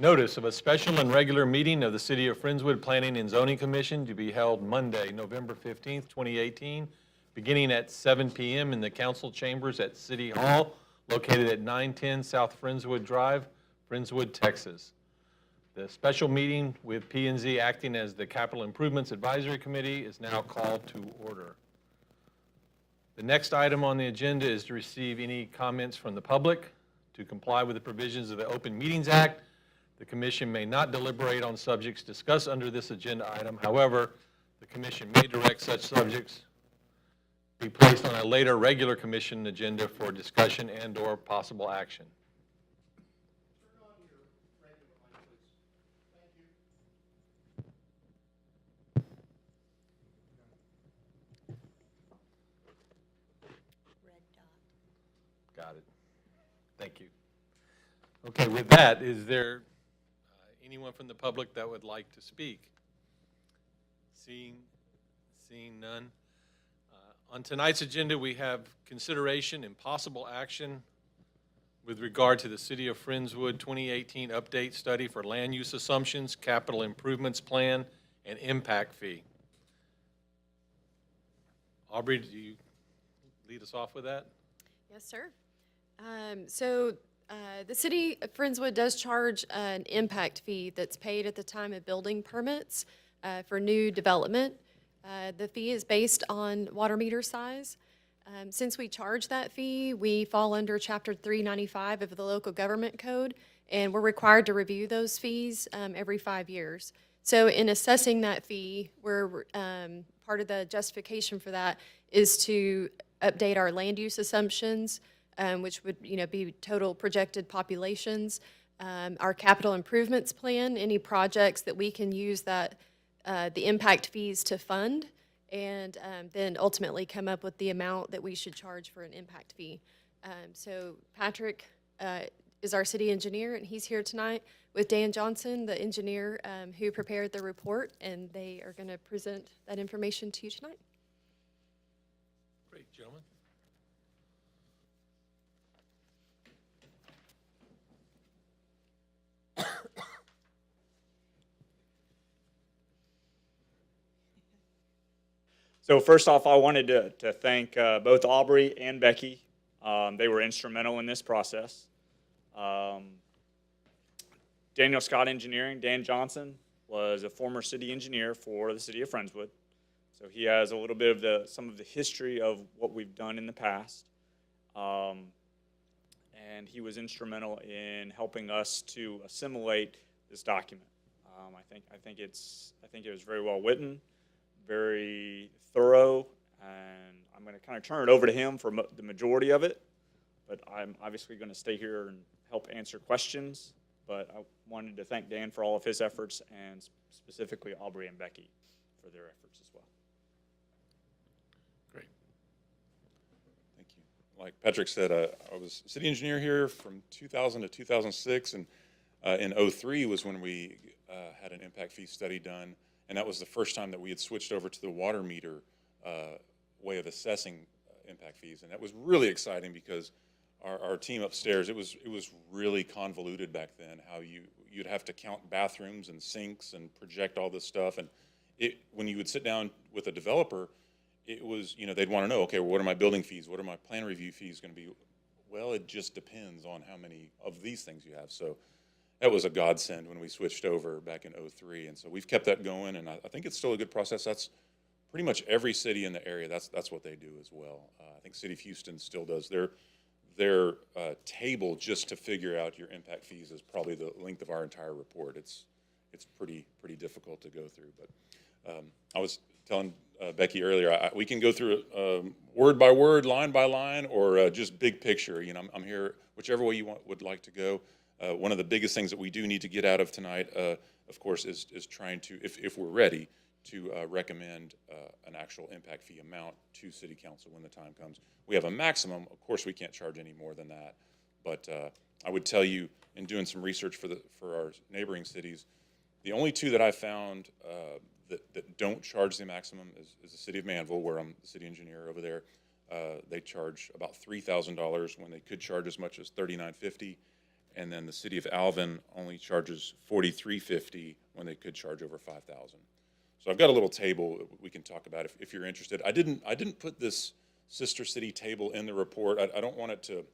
Notice of a special and regular meeting of the City of Friendswood Planning and Zoning Commission to be held Monday, November 15th, 2018, beginning at 7 p.m. in the council chambers at City Hall, located at 910 South Friendswood Drive, Friendswood, Texas. The special meeting with P&Z acting as the Capital Improvements Advisory Committee is now called to order. The next item on the agenda is to receive any comments from the public. To comply with the provisions of the Open Meetings Act, the commission may not deliberate on subjects discussed under this agenda item. However, the commission may direct such subjects be placed on a later regular commission agenda for discussion and/or possible action. Turn on your regular mic, please. Thank you. Red dot. Got it. Thank you. Okay, with that, is there anyone from the public that would like to speak? Seeing none. On tonight's agenda, we have consideration and possible action with regard to the City of Friendswood 2018 update study for land use assumptions, capital improvements plan, and impact fee. Aubrey, do you lead us off with that? Yes, sir. The city of Friendswood does charge an impact fee that's paid at the time of building permits for new development. The fee is based on water meter size. Since we charge that fee, we fall under Chapter 395 of the Local Government Code, and we're required to review those fees every 5 years. So in assessing that fee, we're part of the justification for that is to update our land use assumptions, which would be total projected populations, our capital improvements plan, any projects that we can use that the impact fees to fund, and then ultimately come up with the amount that we should charge for an impact fee. So Patrick is our city engineer, and he's here tonight with Dan Johnson, the engineer who prepared the report, and they are going to present that information to you tonight. Great, gentlemen. So first off, I wanted to thank both Aubrey and Becky. They were instrumental in this process. Daniel Scott Engineering, Dan Johnson, was a former city engineer for the city of Friendswood. So he has a little bit of some of the history of what we've done in the past. And he was instrumental in helping us to assimilate this document. I think it was very well written, very thorough, and I'm going to kind of turn it over to him for the majority of it, but I'm obviously going to stay here and help answer questions. But I wanted to thank Dan for all of his efforts, and specifically Aubrey and Becky for their efforts as well. Great. Thank you. Like Patrick said, I was city engineer here from 2000 to 2006, and in 2003 was when we had an impact fee study done. And that was the first time that we had switched over to the water meter way of assessing impact fees. And that was really exciting because our team upstairs, it was really convoluted back then, how you'd have to count bathrooms and sinks and project all this stuff. And when you would sit down with a developer, it was, they'd want to know, okay, well, what are my building fees? What are my plan review fees going to be? Well, it just depends on how many of these things you have. So that was a godsend when we switched over back in 2003, and so we've kept that going, and I think it's still a good process. That's pretty much every city in the area. That's what they do as well. I think City of Houston still does their table just to figure out your impact fees is probably the length of our entire report. It's pretty difficult to go through. But I was telling Becky earlier, we can go through word by word, line by line, or just big picture. I'm here whichever way you would like to go. One of the biggest things that we do need to get out of tonight, of course, is trying to, if we're ready, to recommend an actual impact fee amount to City Council when the time comes. We have a maximum. Of course, we can't charge any more than that. But I would tell you, in doing some research for our neighboring cities, the only two that I found that don't charge the maximum is the City of Manville, where I'm the city engineer over there. They charge about $3,000 when they could charge as much as $3,950. and then the city of Alvin only charges $43.50 when they could charge over $5,000. So I've got a little table we can talk about if you're interested. I didn't put this sister city table in the report. I don't want it to.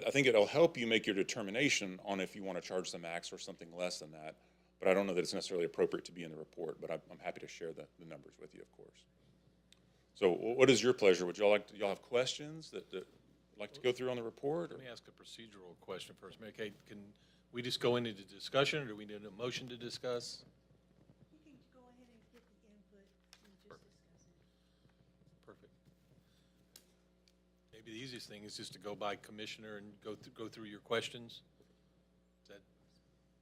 I think it'll help you make your determination on if you want to charge the max or something less than that. But I don't know that it's necessarily appropriate to be in the report. But I'm happy to share the numbers with you, of course. So what is your pleasure? Would y'all have questions that like to go through on the report? Or? Let me ask a procedural question first. Mary Kate, can we just go into discussion, or do we need a motion to discuss? You can go ahead and get the input and just discuss it. Perfect. Maybe the easiest thing is just to go by commissioner and go through your questions. Is that,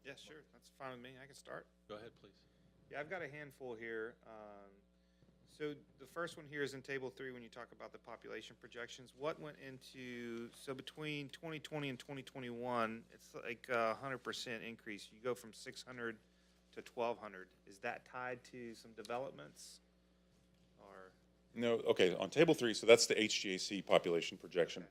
Yeah, sure, that's fine with me, I can start. go ahead, please. Yeah, I've got a handful here. So the first one here is in table 3, when you talk about the population projections. What went into, so between 2020 and 2021, it's like a 100% increase. You go from 600 to 1,200. Is that tied to some developments? Or, No, okay, on table 3, so that's the HGAC population projection.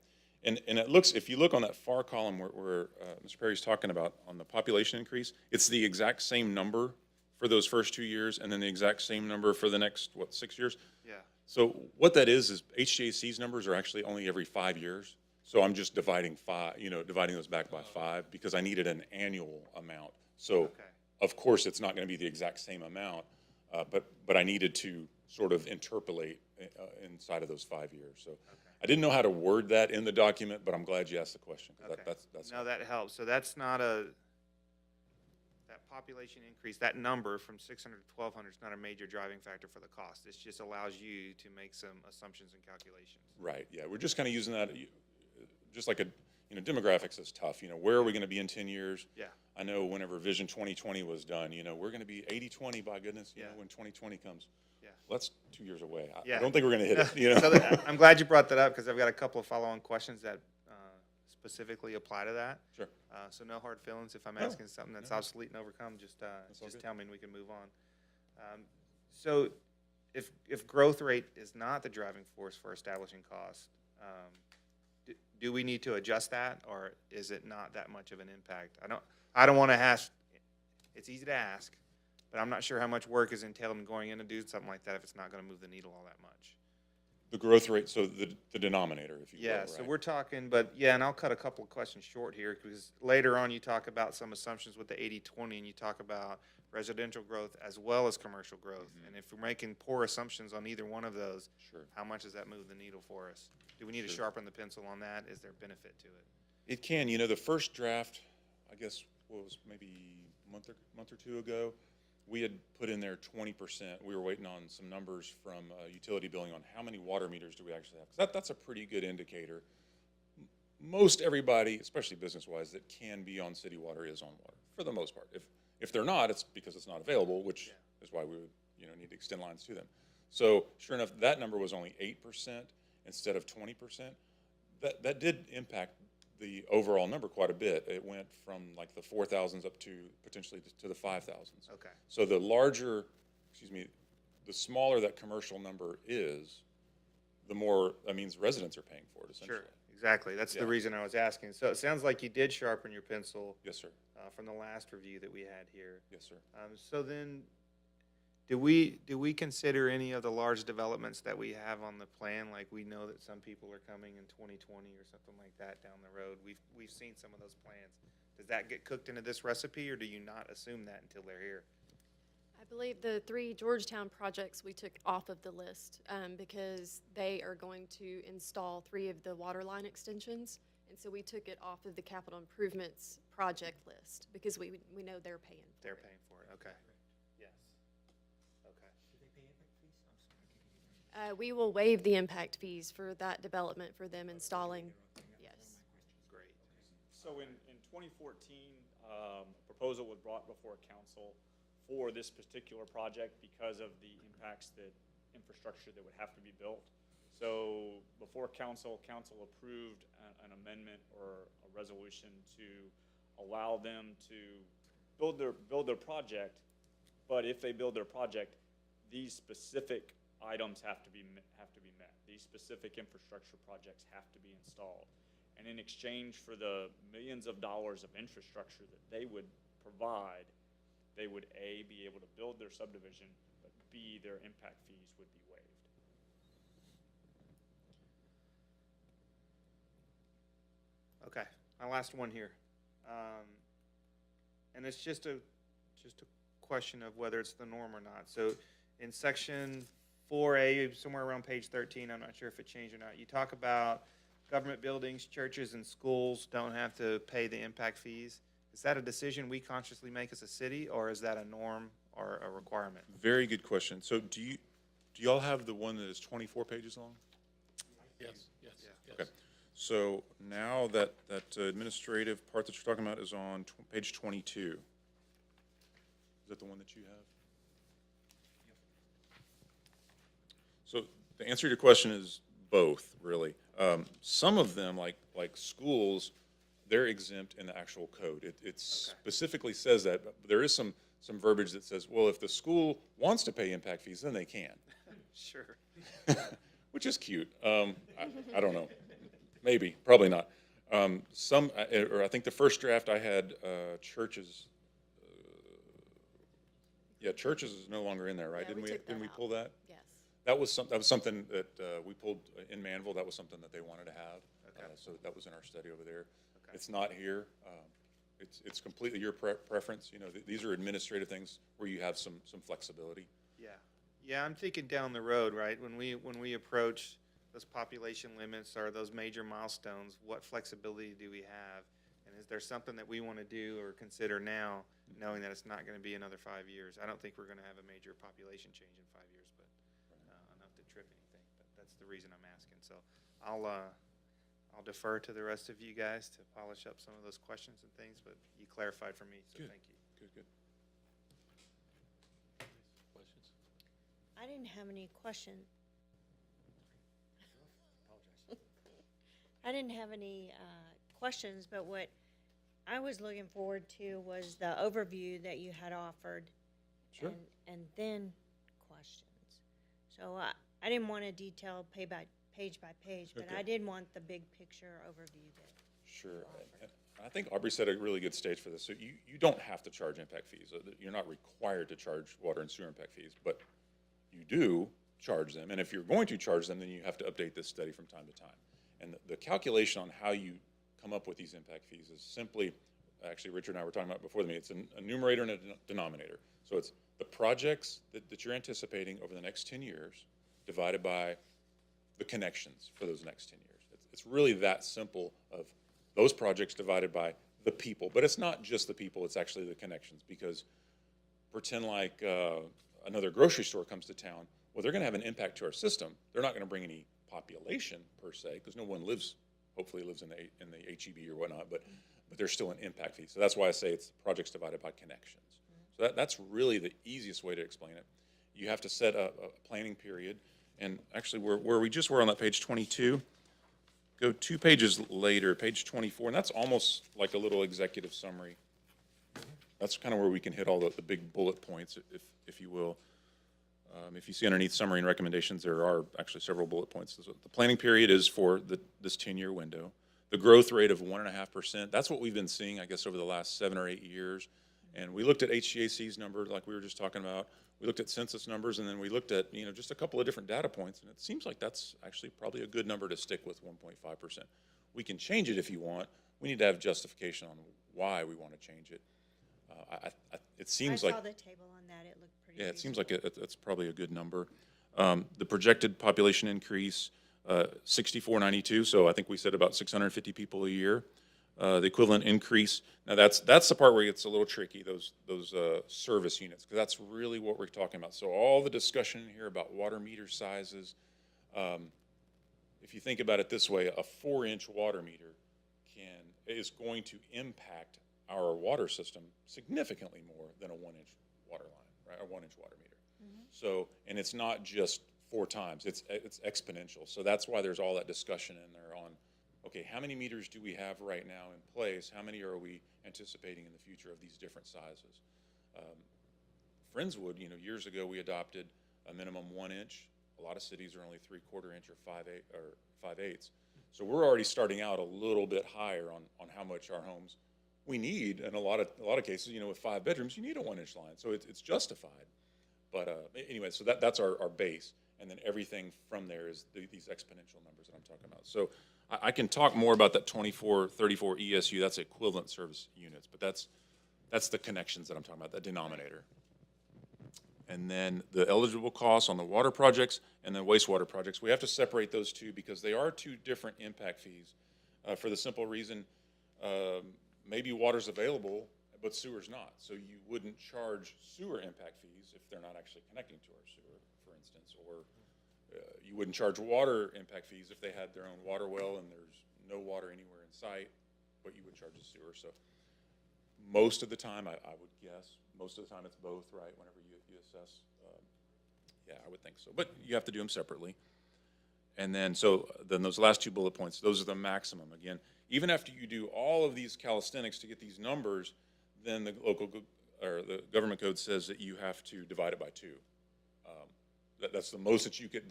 And it looks, if you look on that far column where Mr. Perry's talking about on the population increase, it's the exact same number for those first 2 years, and then the exact same number for the next, 6 years? yeah, So what that is HGAC's numbers are actually only every 5 years. So I'm just dividing those back by 5 because I needed an annual amount. So okay, of course, it's not going to be the exact same amount, but I needed to sort of interpolate inside of those 5 years. So I didn't know how to word that in the document, but I'm glad you asked the question. 'Cause okay. that's No, that helps. So that's not that population increase, that number from 600 to 1,200 is not a major driving factor for the cost. It just allows you to make some assumptions and calculations. right. Yeah, we're just kind of using that, just like demographics is tough. Where are we going to be in 10 years? Yeah. I know whenever Vision 2020 was done, we're going to be 80-20 by goodness, Yeah. when 2020 comes. Yeah. Well, that's 2 years away. I Yeah. don't think we're going to hit it, So I'm glad you brought that up because I've got a couple of follow-on questions that specifically apply to that. Sure. So no hard feelings if I'm No. asking something that's No. obsolete and overcome. Just all good. tell me and we can move on. So if growth rate is not the driving force for establishing cost, do we need to adjust that, or is it not that much of an impact? I don't want to ask. It's easy to ask, but I'm not sure how much work is entailed in going in and doing something like that if it's not going to move the needle all that much. The growth rate, so the denominator, if you will. Yeah, right? so we're talking, but yeah, and I'll cut a couple of questions short here because later on you talk about some assumptions with the 80-20 and you talk about residential growth as well as commercial growth. And if we're making poor assumptions on either one of those, Sure. how much does that move the needle for us? Do we need to Sure. sharpen the pencil on that? Is there benefit to it? It can. The first draft, I guess, was maybe a month or two ago, we had put in there 20%. We were waiting on some numbers from utility billing on how many water meters do we actually have. 'Cause that's a pretty good indicator. Most everybody, especially business-wise, that can be on city water is on water, for the most part. If they're not, it's because it's not available, which is why we would need to extend lines to them. So sure enough, that number was only 8% instead of 20%. That did impact the overall number quite a bit. It went from like the 4,000s up to potentially to the 5,000s. Okay. So the smaller that commercial number is, the more, that means residents are paying for it essentially. Sure, exactly. That's the Yeah. reason I was asking. So it sounds like you did sharpen your pencil Yes, sir. from the last review that we had here. Yes, sir. So then, do we consider any of the large developments that we have on the plan? Like we know that some people are coming in 2020 or something like that down the road. We've seen some of those plans. Does that get cooked into this recipe, or do you not assume that until they're here? I believe the 3 Georgetown projects we took off of the list because they are going to install 3 of the water line extensions. And so we took it off of the capital improvements project list because we know they're paying for They're it. paying for it, okay. Yes. Okay. We will waive the impact fees for that development for them installing, yes. Great. So in 2014, a proposal was brought before council for this particular project because of the impacts that infrastructure that would have to be built. So before council approved an amendment or a resolution to allow them to build their project, but if they build their project, these specific items have to be met. These specific infrastructure projects have to be installed. And in exchange for the millions of dollars of infrastructure that they would provide, they would A, be able to build their subdivision, but B, their impact fees would be waived. Okay, my last one here. And it's just a question of whether it's the norm or not. So in section 4A, somewhere around page 13, I'm not sure if it changed or not, you talk about government buildings, churches, and schools don't have to pay the impact fees. Is that a decision we consciously make as a city, or is that a norm or a requirement? Very good question. So do y'all have the one that is 24 pages long? Yes, yes, yes. Okay. So now that administrative part that you're talking about is on page 22. Is that the one that you have? So the answer to your question is both, really. Some of them, like schools, they're exempt in the actual code. It specifically says that, but there is some verbiage that says, well, if the school wants to pay impact fees, then they can. Sure. Which is cute. I don't know. Maybe, probably not. I think the first draft I had churches. Yeah, churches is no longer in there, right? Yeah, we took that Didn't we out. pull that? Yes. That was something that we pulled in Manville. That was something that they wanted to have. Okay. So that was in our study over there. Okay. It's not here. It's completely your preference. You know, these are administrative things where you have some flexibility. Yeah, yeah, I'm thinking down the road, right? When we approach those population limits or those major milestones, what flexibility do we have? And is there something that we want to do or consider now, knowing that it's not going to be another 5 years? I don't think we're going to have a major population change in 5 years, but enough to trip anything. But that's the reason I'm asking. So I'll defer to the rest of you guys to polish up some of those questions and things, but you clarified for me, so Good. thank you. Good. Questions? I didn't have any question. I didn't have any questions, but what I was looking forward to was the overview that you had offered. Sure. And then questions. So I didn't want to detail page by page, but Okay. I did want the big picture overview that. Sure. And I think Aubrey set a really good stage for this. So you don't have to charge impact fees. You're not required to charge water and sewer impact fees, but you do charge them. And if you're going to charge them, then you have to update this study from time to time. And the calculation on how you come up with these impact fees is simply, actually, Richard and I were talking about before the meeting, it's a numerator and a denominator. So it's the projects that you're anticipating over the next 10 years divided by the connections for those next 10 years. It's really that simple, of those projects divided by the people. But it's not just the people, it's actually the connections, because pretend like another grocery store comes to town. Well, they're going to have an impact to our system. They're not going to bring any population per se, because no one hopefully lives in the HEB or whatnot, but there's still an impact fee. So that's why I say it's projects divided by connections. So that's really the easiest way to explain it. You have to set a planning period. And actually, where we just were on that page 22, go 2 pages later, page 24, and that's almost like a little executive summary. That's kind of where we can hit all the big bullet points, if you will. If you see underneath summary and recommendations, there are actually several bullet points. So the planning period is for this 10-year window. The growth rate of 1.5%, that's what we've been seeing, I guess, over the last 7 or 8 years. And we looked at HGAC's number, like we were just talking about. We looked at census numbers, and then we looked at, just a couple of different data points, and it seems like that's actually probably a good number to stick with, 1.5%. We can change it if you want. We need to have justification on why we want to change it. It seems I like... saw the table on that, it looked pretty Yeah, it seems reasonable. like it's probably a good number. The projected population increase, 6,492, so I think we said about 650 people a year. The equivalent increase, now that's the part where it gets a little tricky, those service units, because that's really what we're talking about. So all the discussion here about water meter sizes, if you think about it this way, a 4-inch water meter is going to impact our water system significantly more than a 1-inch water line, right? A 1-inch water meter. So, and it's not just 4 times, it's exponential. So that's why there's all that discussion in there on, okay, how many meters do we have right now in place? How many are we anticipating in the future of these different sizes? Friendswood, years ago we adopted a minimum 1 inch. A lot of cities are only 3/4 inch or 5/8. So we're already starting out a little bit higher on how much our homes we need. In a lot of cases, you know, with 5 bedrooms, you need a 1-inch line, so it's justified. But anyway, so that's our base, and then everything from there is these exponential numbers that I'm talking about. So I can talk more about that 2434 ESU. That's equivalent service units, but that's the connections that I'm talking about, that denominator. And then the eligible costs on the water projects and then wastewater projects. We have to separate those two because they are 2 different impact fees, for the simple reason maybe water's available, but sewer's not. So you wouldn't charge sewer impact fees if they're not actually connecting to our sewer, for instance, or you wouldn't charge water impact fees if they had their own water well and there's no water anywhere in sight, but you would charge a sewer. So most of the time, I would guess, most of the time it's both, right, whenever you assess. Yeah, I would think so. But you have to do them separately. And then, then those last 2 bullet points, those are the maximum. Again, even after you do all of these calisthenics to get these numbers, then the or the government code says that you have to divide it by 2. That's the most that you could,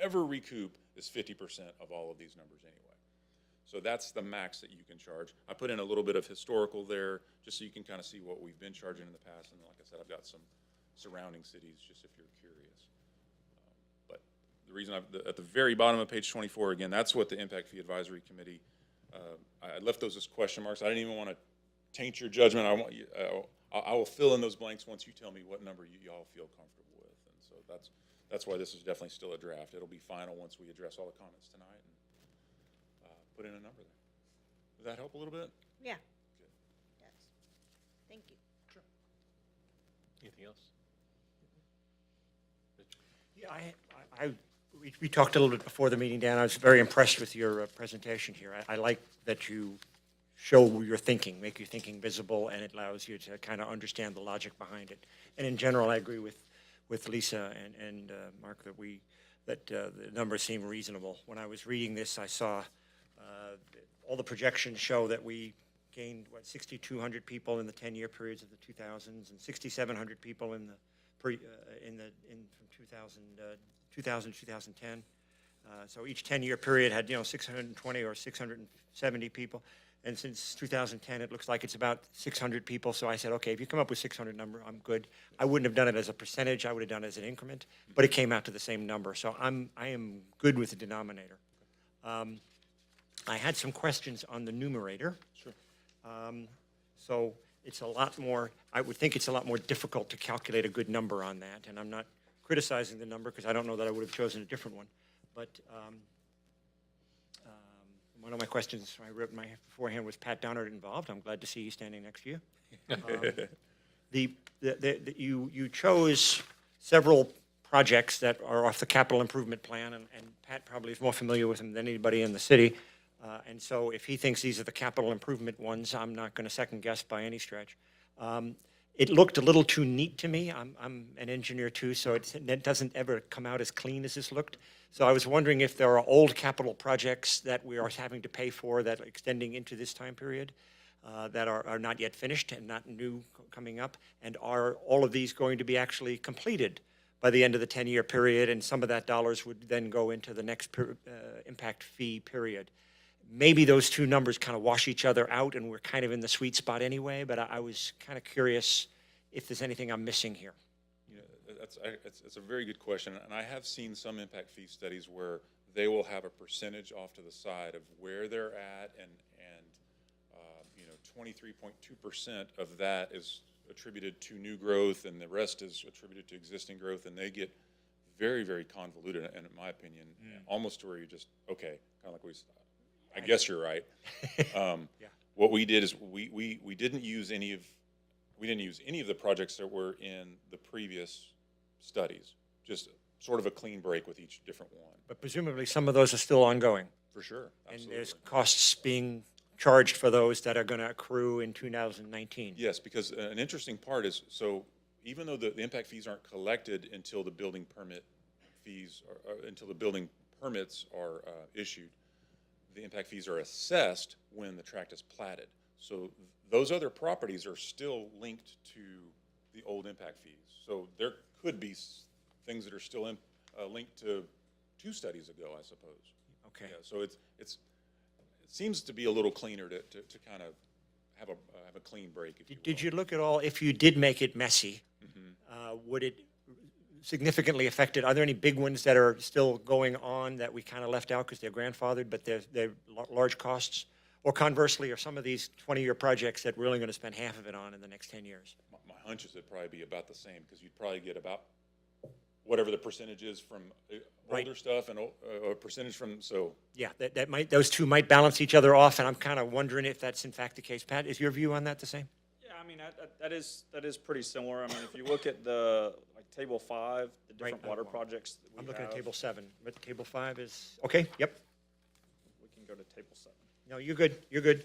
ever recoup is 50% of all of these numbers anyway. So that's the max that you can charge. I put in a little bit of historical there, just so you can kind of see what we've been charging in the past. And like I said, I've got some surrounding cities, just if you're curious. But the reason at the very bottom of page 24, again, that's what the Impact Fee Advisory Committee, I left those as question marks. I didn't even want to taint your judgment. I will fill in those blanks once you tell me what number you all feel comfortable with. And so that's why this is definitely still a draft. It'll be final once we address all the comments tonight and put in a number there. Does that help a little bit? Yeah. Good. Yes. Thank you. Anything else? Yeah, we talked a little bit before the meeting, Dan. I was very impressed with your presentation here. I like that you show your thinking, make your thinking visible, and it allows you to kind of understand the logic behind it. And in general, I agree with Lisa and Mark that the numbers seem reasonable. When I was reading this, I saw all the projections show that we gained, 6,200 people in the 10-year periods of the 2000s and 6,700 people from 2000 to 2010. So each 10-year period had, 620 or 670 people. And since 2010, it looks like it's about 600 people. So I said, okay, if you come up with 600 number, I'm good. I wouldn't have done it as a percentage. I would have done it as an increment. But it came out to the same number. So I am good with the denominator. I had some questions on the numerator. Sure. So it's a lot more, I would think it's a lot more difficult to calculate a good number on that. And I'm not criticizing the number because I don't know that I would have chosen a different one. But one of my questions I wrote beforehand was Pat Downard involved. I'm glad to see you standing next to you. You chose several projects that are off the capital improvement plan, and Pat probably is more familiar with them than anybody in the city. And so if he thinks these are the capital improvement ones, I'm not going to second guess by any stretch. It looked a little too neat to me. I'm an engineer too, so it doesn't ever come out as clean as this looked. So I was wondering if there are old capital projects that we are having to pay for that are extending into this time period that are not yet finished and not new coming up, and are all of these going to be actually completed by the end of the 10-year period, and some of that dollars would then go into the next impact fee period. Maybe those 2 numbers kind of wash each other out and we're kind of in the sweet spot anyway, but I was kind of curious if there's anything I'm missing here. Yeah, it's a very good question, and I have seen some impact fee studies where they will have a percentage off to the side of where they're at, and 23.2% of that is attributed to new growth, and the rest is attributed to existing growth, and they get very, very convoluted, and in my opinion, almost to where you just, okay, kind of like I guess you're right. Yeah. What we did is we didn't use any of the projects that were in the previous studies. Just sort of a clean break with each different one. But presumably some of those are still ongoing. For sure, absolutely. And there's costs being charged for those that are going to accrue in 2019. Yes, because an interesting part is, so even though the impact fees aren't collected until the building permit fees, until the building permits are issued, the impact fees are assessed when the tract is platted. So those other properties are still linked to the old impact fees. So there could be things that are still linked to 2 studies ago, I suppose. Okay. Yeah, so it seems to be a little cleaner to kind of have a clean break, if you will. Did you look at all, if you did make it messy, would it significantly affect it? Are there any big ones that are still going on that we kind of left out because they're grandfathered, but they're large costs? Or conversely, are some of these 20-year projects that we're only going to spend half of it on in the next 10 years? My hunch is it'd probably be about the same, because you'd probably get about whatever the percentage is from Right. older stuff and a percentage from, so. Yeah, those two might balance each other off, and I'm kind of wondering if that's in fact the case. Pat, is your view on that the same? Yeah, I mean, that is pretty similar. I mean, if you look at the, like, table 5, the different Right. water projects that we I'm looking at have, table 7, but table 5 is, okay, yep. we can go to table 7. No, you're good, you're good.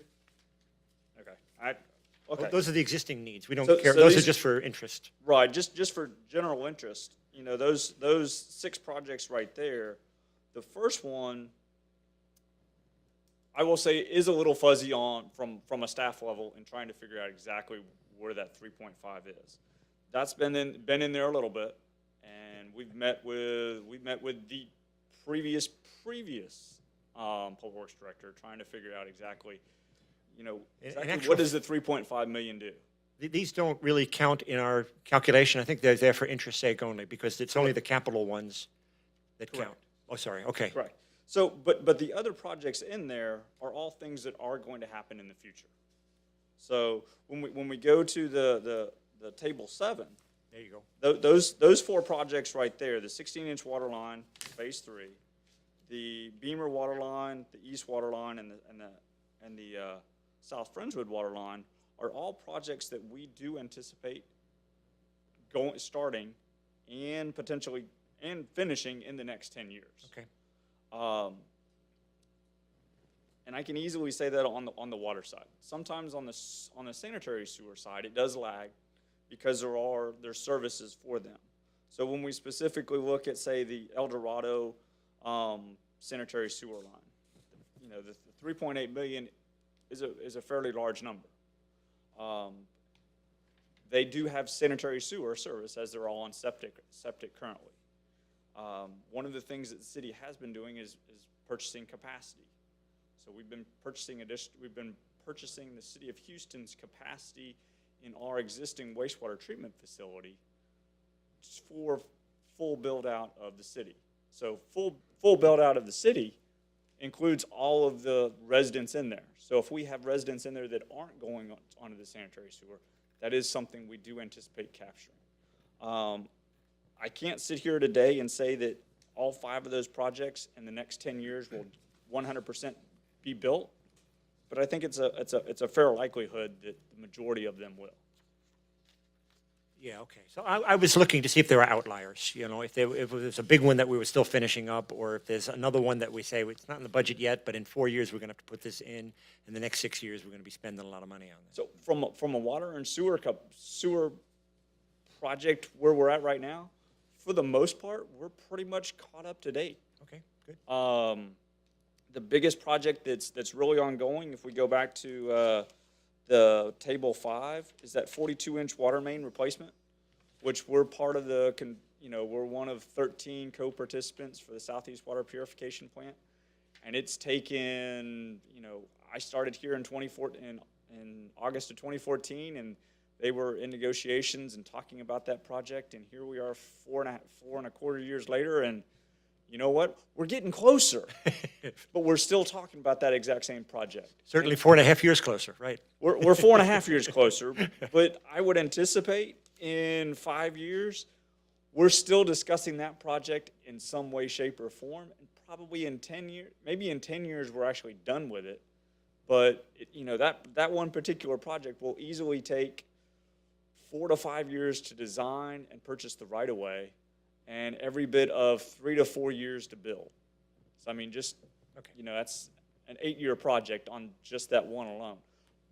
Okay, okay. Those are the existing needs. We don't So- care, so those are these- just for interest. Right, just for general interest, you know, those 6 projects right there, the first one, I will say, is a little fuzzy from a staff level in trying to figure out exactly where that 3.5 is. That's been in there a little bit, and we've met with the previous public works director, trying to figure out exactly, you know, In exactly actual what does the 3.5 million do? These don't really count in our calculation. I think they're there for interest sake only, because it's only the capital ones that count. Correct. Oh, sorry, okay. Correct. So, but the other projects in there are all things that are going to happen in the future. So when we go to the table 7, There you go. those 4 projects right there, the 16-inch water line, phase 3, the Beamer water line, the east water line, and the South Friendswood water line, are all projects that we do anticipate starting and potentially and finishing in the next 10 years. Okay. And I can easily say that on the water side. Sometimes on the sanitary sewer side, it does lag because there's services for them. So when we specifically look at, say, the El Dorado sanitary sewer line, you know, the 3.8 million is a fairly large number. They do have sanitary sewer service, as they're all on septic currently. One of the things that the city has been doing is purchasing capacity. So we've been purchasing the city of Houston's capacity in our existing wastewater treatment facility for full build out of the city. So full build out of the city includes all of the residents in there. So if we have residents in there that aren't going onto the sanitary sewer, that is something we do anticipate capturing. I can't sit here today and say that all 5 of those projects in the next 10 years will 100% be built, but I think it's a fair likelihood that the majority of them will. Yeah, okay. So I was looking to see if there were outliers, you know, if it was a big one that we were still finishing up, or if there's another one that we say, it's not in the budget yet, but in 4 years, we're going to have to put this in the next 6 years, we're going to be spending a lot of money on this. So from a water and sewer project where we're at right now, for the most part, we're pretty much caught up to date. Okay, good. The biggest project that's really ongoing, if we go back to the table 5, is that 42-inch water main replacement, which we're part of we're one of 13 co-participants for the Southeast Water Purification Plant. And it's taken, I started here in August of 2014, and they were in negotiations and talking about that project, and here we are 4 and a quarter years later, and you know what? We're getting closer, but we're still talking about that exact same project. Certainly 4.5 years closer, right? We're 4.5 years closer, but I would anticipate in 5 years, we're still discussing that project in some way, shape, or form, and probably in 10 years, maybe in 10 years, we're actually done with it. But, that one particular project will easily take 4 to 5 years to design and purchase the right-of-way, and every bit of 3 to 4 years to build. So, I mean, that's an 8-year project on just that one alone.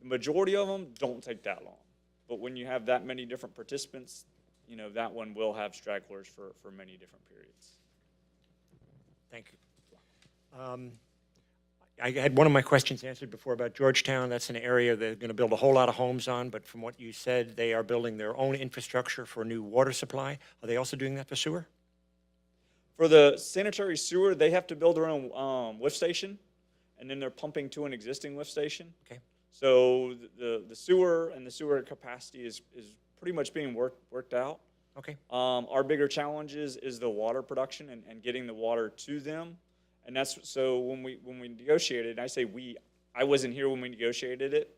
The majority of them don't take that long. But when you have that many different participants, that one will have stragglers for many different periods. Thank you. I had one of my questions answered before about Georgetown. That's an area they're going to build a whole lot of homes on, but from what you said, they are building their own infrastructure for new water supply. Are they also doing that for sewer? For the sanitary sewer, they have to build their own lift station, and then they're pumping to an existing lift station. Okay. So the sewer and the sewer capacity is pretty much being worked out. Okay. Our bigger challenge is the water production and getting the water to them. And that's, so when we negotiated, and I say we, I wasn't here when we negotiated it,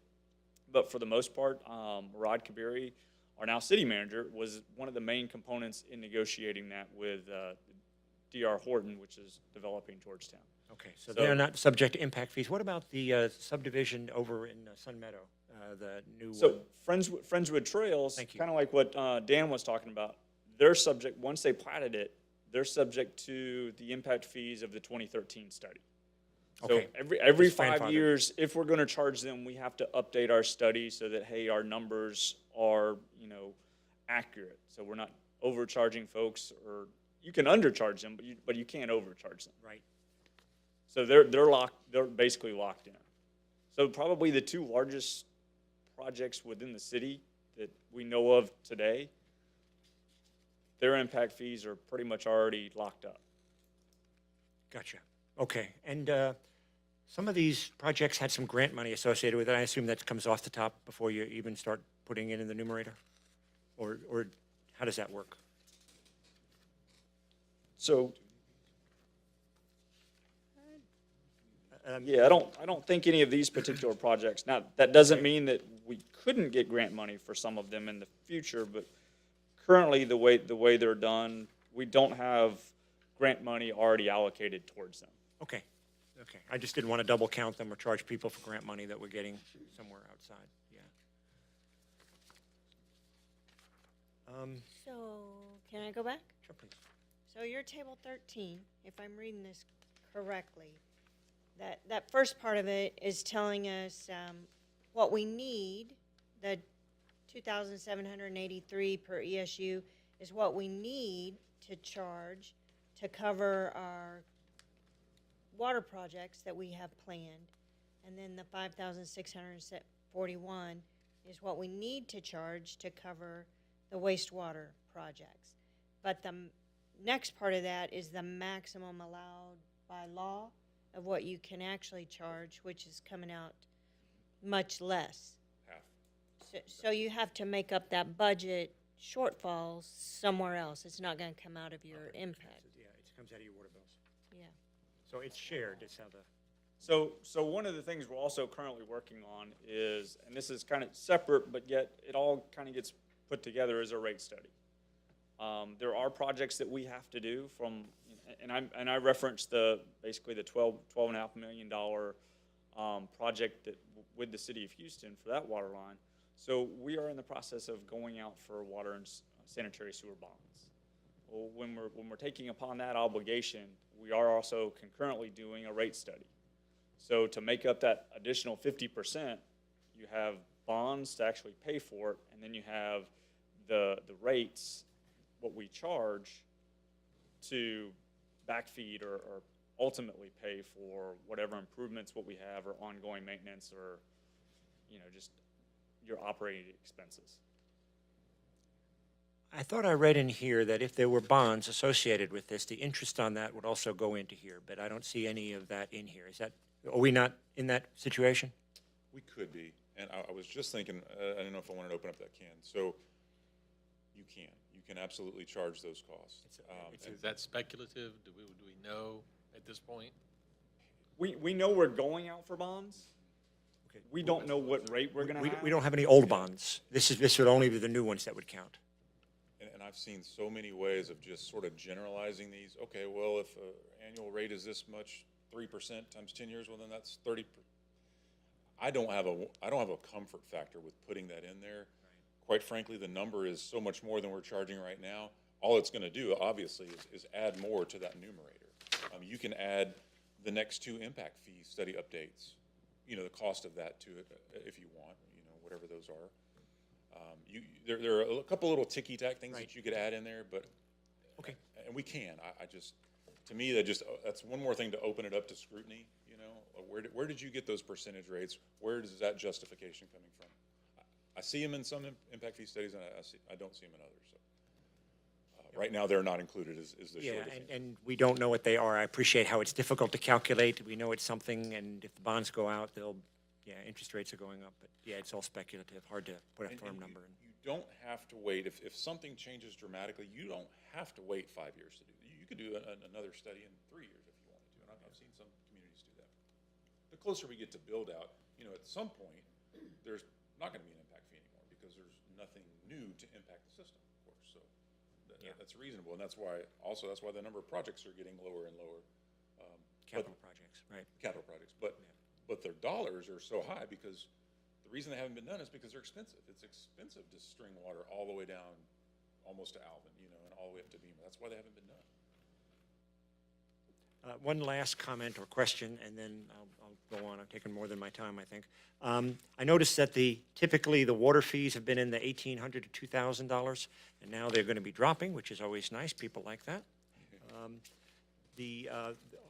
but for the most part, Murad Kabiri, our now city manager, was one of the main components in negotiating that with D.R. Horton, which is developing Georgetown. Okay, so So- they're not subject to impact fees. What about the subdivision over in Sun Meadow, the new? So Friendswood Trails, Thank you. kind of like what Dan was talking about, they're subject, once they platted it, they're subject to the impact fees of the 2013 study. So Okay. every It's 5 grandfathered. years, if we're going to charge them, we have to update our study so that, hey, our numbers are, accurate. So we're not overcharging folks, or you can undercharge them, but you can't overcharge them. Right. So they're basically locked in. So probably the two largest projects within the city that we know of today, their impact fees are pretty much already locked up. Gotcha. Okay, and some of these projects had some grant money associated with it. I assume that comes off the top before you even start putting it in the numerator? Or how does that work? So, Um, yeah, I don't think any of these particular projects, now, that doesn't mean that we couldn't get grant money for some of them in the future, but currently, the way they're done, we don't have grant money already allocated towards them. Okay, okay. I just didn't want to double count them or charge people for grant money that we're getting somewhere outside, yeah. So, can I go back? Sure, please. So your table 13, if I'm reading this correctly, that first part of it is telling us what we need, the 2,783 per ESU is what we need to charge to cover our water projects that we have planned. And then the 5,641 is what we need to charge to cover the wastewater projects. But the next part of that is the maximum allowed by law of what you can actually charge, which is coming out much less. Half. So you have to make up that budget shortfall somewhere else. It's not gonna come out of your impact, Yeah, it comes out of your water bills. yeah. So it's shared, it's how the, So one of the things we're also currently working on is, and this is kind of separate, but yet it all kind of gets put together as a rate study. There are projects that we have to do from, and I referenced basically the $12.5 million project that, with the city of Houston for that water line. So we are in the process of going out for water and sanitary sewer bonds. Well, when we're taking upon that obligation, we are also concurrently doing a rate study. So to make up that additional 50%, you have bonds to actually pay for it, and then you have the rates, what we charge to backfeed or ultimately pay for whatever improvements what we have or ongoing maintenance or, just your operating expenses. I thought I read in here that if there were bonds associated with this, the interest on that would also go into here, but I don't see any of that in here. Are we not in that situation? We could be, and I was just thinking, I don't know if I wanted to open up that can. So you can absolutely charge those costs. Is that speculative? Do we know at this point? We know we're going out for bonds. Okay. We don't know what rate we're gonna have. We don't have any old bonds. This would only be the new ones that would count. And I've seen so many ways of just sort of generalizing these. Okay, well, if annual rate is this much, 3% times 10 years, well, then that's 30. I don't have a comfort factor with putting that in there. Quite frankly, the number is so much more than we're charging right now. All it's going to do, obviously, is add more to that numerator. You can add the next two impact fee study updates, the cost of that to it if you want, whatever those are. There are a couple little ticky-tack things that you could add in there, but, Okay. and we can. To me, that's one more thing to open it up to scrutiny, Where did you get those percentage rates? Where is that justification coming from? I see them in some impact fee studies, and I don't see them in others. So, Right now, they're not included is the Yeah, short answer. and we don't know what they are. I appreciate how it's difficult to calculate. We know it's something, and if the bonds go out, interest rates are going up. But yeah, it's all speculative, hard to put a And firm number in. you don't have to wait, if something changes dramatically, you don't have to wait 5 years to do it. You could do another study in 3 years if you wanted to, and I've seen some communities do that. The closer we get to build out, at some point, there's not gonna be an impact fee anymore, because there's nothing new to impact the system, of course, so that's reasonable, and that's why the number of projects are getting lower and lower. Capital projects, right. Capital projects, but their dollars are so high because the reason they haven't been done is because they're expensive. It's expensive to string water all the way down almost to Alvin, and all the way up to Beamer. That's why they haven't been done. One last comment or question, and then I'll go on. I've taken more than my time, I think. I noticed that typically the water fees have been in the $1,800 to $2,000, and now they're going to be dropping, which is always nice. People like that.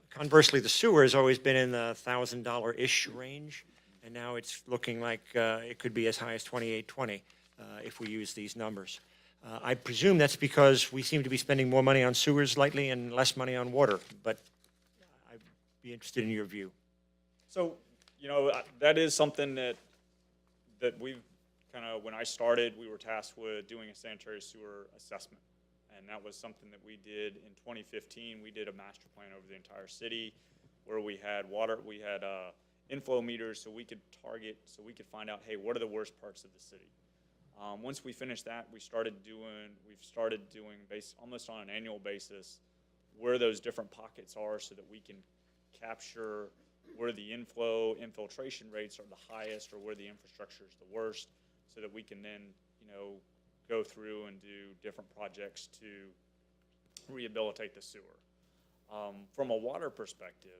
Conversely, the sewer has always been in the $1,000-ish range, and now it's looking like it could be as high as $2,820 if we use these numbers. I presume that's because we seem to be spending more money on sewers lately and less money on water, but I'd be interested in your view. So, that is something that we've kind of, when I started, we were tasked with doing a sanitary sewer assessment. And that was something that we did in 2015. We did a master plan over the entire city where we had inflow meters so we could find out, hey, what are the worst parts of the city? Once we finished that, we've started doing almost on an annual basis where those different pockets are so that we can capture where the infiltration rates are the highest or where the infrastructure is the worst, so that we can then, go through and do different projects to rehabilitate the sewer. From a water perspective,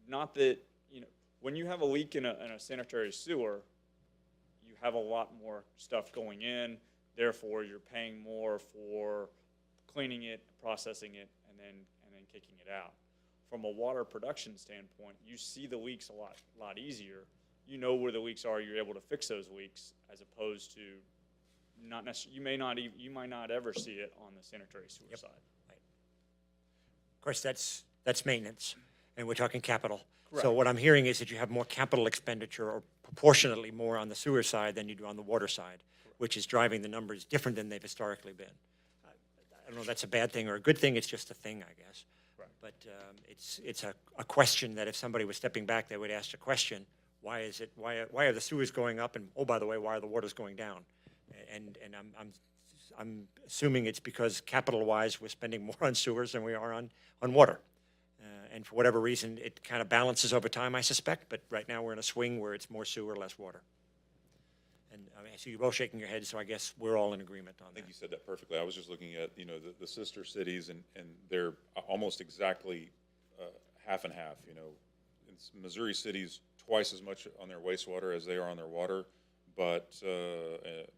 not that, when you have a leak in a sanitary sewer, you have a lot more stuff going in, therefore you're paying more for cleaning it, processing it, and then kicking it out. From a water production standpoint, you see the leaks a lot easier. You know where the leaks are, you're able to fix those leaks, as opposed to not necessarily, you might not ever see it on the sanitary sewer side. Right. Of course, that's maintenance, and we're talking capital. Correct. So what I'm hearing is that you have more capital expenditure, or proportionately more on the sewer side than you do on the water side, which is driving the numbers different than they've historically been. I don't know if that's a bad thing or a good thing, it's just a thing, I guess. Right. But it's a question that if somebody was stepping back, they would ask the question, why are the sewers going up, and oh, by the way, why are the waters going down? And I'm assuming it's because capital-wise, we're spending more on sewers than we are on water. And for whatever reason, it kind of balances over time, I suspect, but right now we're in a swing where it's more sewer, less water. And I see you both shaking your heads, so I guess we're all in agreement on I think that. you said that perfectly. I was just looking at, the sister cities, and they're almost exactly half and half, In Missouri City's twice as much on their wastewater as they are on their water, but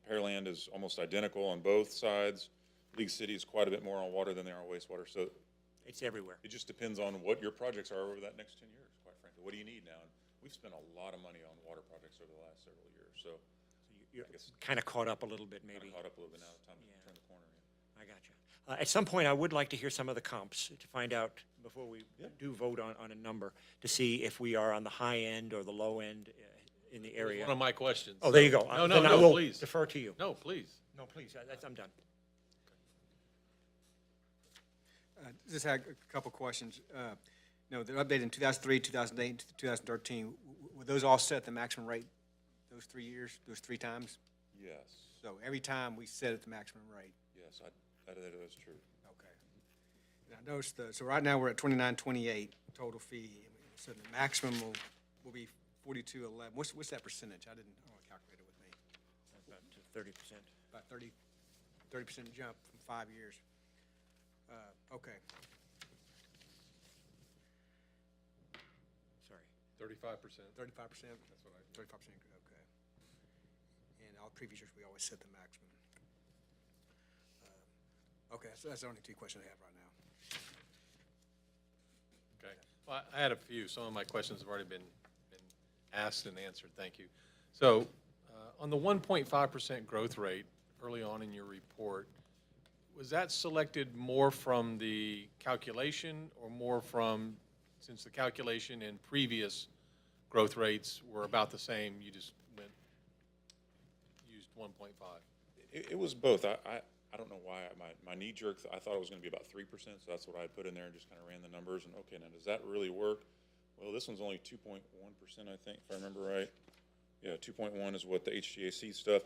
Pearland is almost identical on both sides. League City is quite a bit more on water than they are on wastewater, so It's everywhere. it just depends on what your projects are over that next 10 years, quite frankly. What do you need now? And we've spent a lot of money on water projects over the last several years, so You're I guess kind of caught up a little bit, maybe. caught up a little bit now, time to Yeah. turn the corner. I got you. At some point, I would like to hear some of the comps to find out, before we do vote on a number, to see if we are on the high end or the low end in the area. One of my questions. Oh, there you go. No, Then I will please. defer to you. No, please. No, please, I'm done. Just had a couple questions. The update in 2003, 2008, 2013, were those all set at the maximum rate those 3 years, those 3 times? Yes, So every time we set at the maximum rate? yes, that is true. Okay. And I noticed, so right now we're at 2928 total fee. So the maximum will be 4211. What's that percentage? I didn't calculate it with me. About 30%. About 30% jump from 5 years. Okay. Sorry. 35%. 35%? That's what 35%, okay. And all previous years, we always set the maximum. Okay, so that's the only 2 questions I have right now. Okay. Well, I had a few. Some of my questions have already been asked and answered. Thank you. So on the 1.5% growth rate early on in your report, was that selected more from the calculation or more from, since the calculation and previous growth rates were about the same, you just used 1.5? It was both. I don't know why, my knee jerk, I thought it was gonna be about 3%, so that's what I put in there and just kinda ran the numbers, and okay, now does that really work? Well, this one's only 2.1%, I think, if I remember right. Yeah, 2.1 is what the HGAC stuff.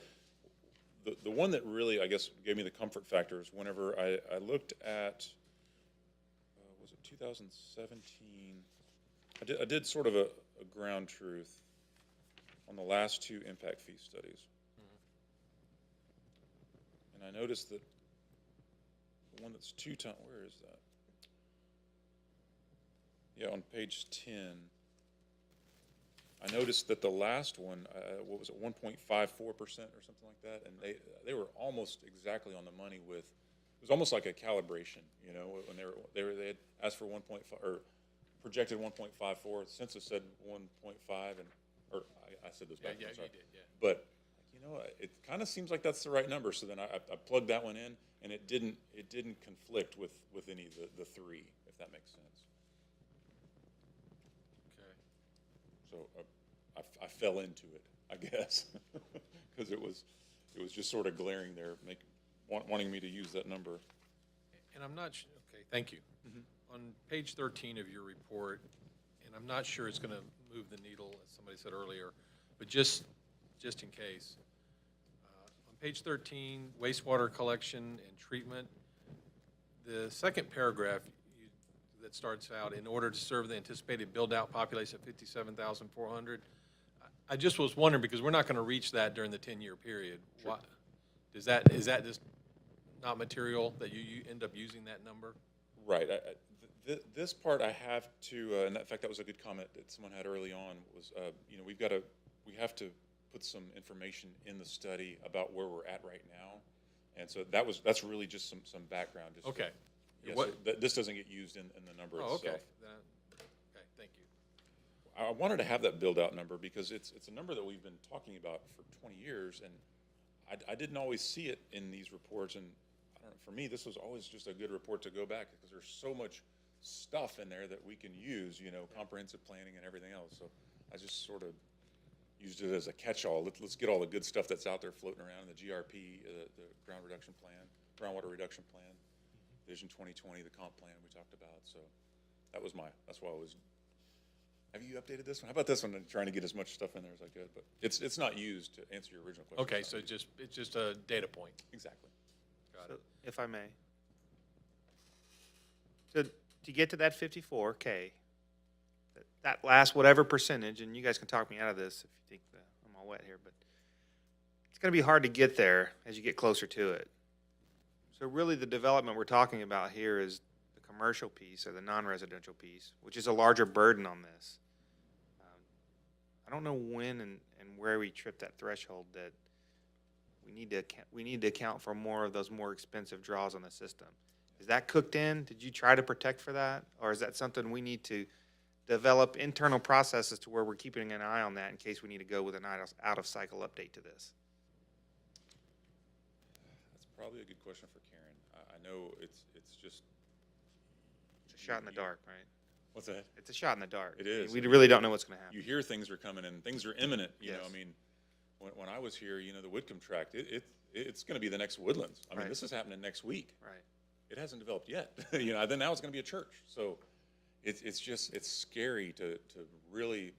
The one that really, I guess, gave me the comfort factor is whenever I looked at, was it 2017? I did sort of a ground truth on the last two impact fee studies. And I noticed that the one that's where is that? Yeah, on page 10. I noticed that the last one, what was it, 1.54% or something like that, and they were almost exactly on the money with. It was almost like a calibration, you know, when they had asked for 1.5 or projected 1.54. The census said 1.5, and or I said this back. Yeah, I'm sorry. you did, yeah. But you know, it kind of seems like that's the right number. So then I plugged that one in, and it didn't conflict with any of the three, if that makes sense. Okay. So I fell into it, I guess, because it was just sort of glaring there, wanting me to use that number. And I'm not, okay, thank you. On page 13 of your report, and I'm not sure it's going to move the needle, as somebody said earlier, but just in case. On page 13, wastewater collection and treatment, the second paragraph that starts out, in order to serve the anticipated build-out population of 57,400, I just was wondering, because we're not going to reach that during the 10-year period. Sure. Why, is that just not material that you end up using that number? Right. This part I have to, and in fact, that was a good comment that someone had early on, was, you know, we have to put some information in the study about where we're at right now. And so that's really just some background. Just Okay. Yeah, What- so this doesn't get used in the number Oh, itself. okay. Okay, thank you. I wanted to have that build-out number because it's a number that we've been talking about for 20 years, and I didn't always see it in these reports. And I don't know, for me, this was always just a good report to go back because there's so much stuff in there that we can use, you know, comprehensive planning and everything else. So I just sort of used it as a catch-all. Let's get all the good stuff that's out there floating around in the GRP, the groundwater reduction plan, Vision 2020, the comp plan we talked about. So that's why I was. Have you updated this one? How about this one? I'm trying to get as much stuff in there as I could, but it's not used to answer your original question. Okay, so it's just a data point. Exactly. Got So, it. if I may. So to get to that 54K, that last whatever percentage, and you guys can talk me out of this if you think that I'm all wet here, but it's going to be hard to get there as you get closer to it. So really the development we're talking about here is the commercial piece or the non-residential piece, which is a larger burden on this. I don't know when and where we trip that threshold that we need to account for more of those more expensive draws on the system. Is that cooked in? Did you try to protect for that? Or is that something we need to develop internal processes to where we're keeping an eye on that in case we need to go with an out-of-cycle update to this? That's probably a good question for Karen. I know it's just. It's a shot in the dark, right? What's that? It's a shot in the dark. It is. We really don't know what's going to happen. You hear things are coming and things are imminent. You know, Yes. I mean, when I was here, you know, the Whitcomb tract, it's going to be the next Woodlands. I mean, Right. this is happening next week. Right. It hasn't developed yet. You know, then now it's going to be a church. So it's scary to really, you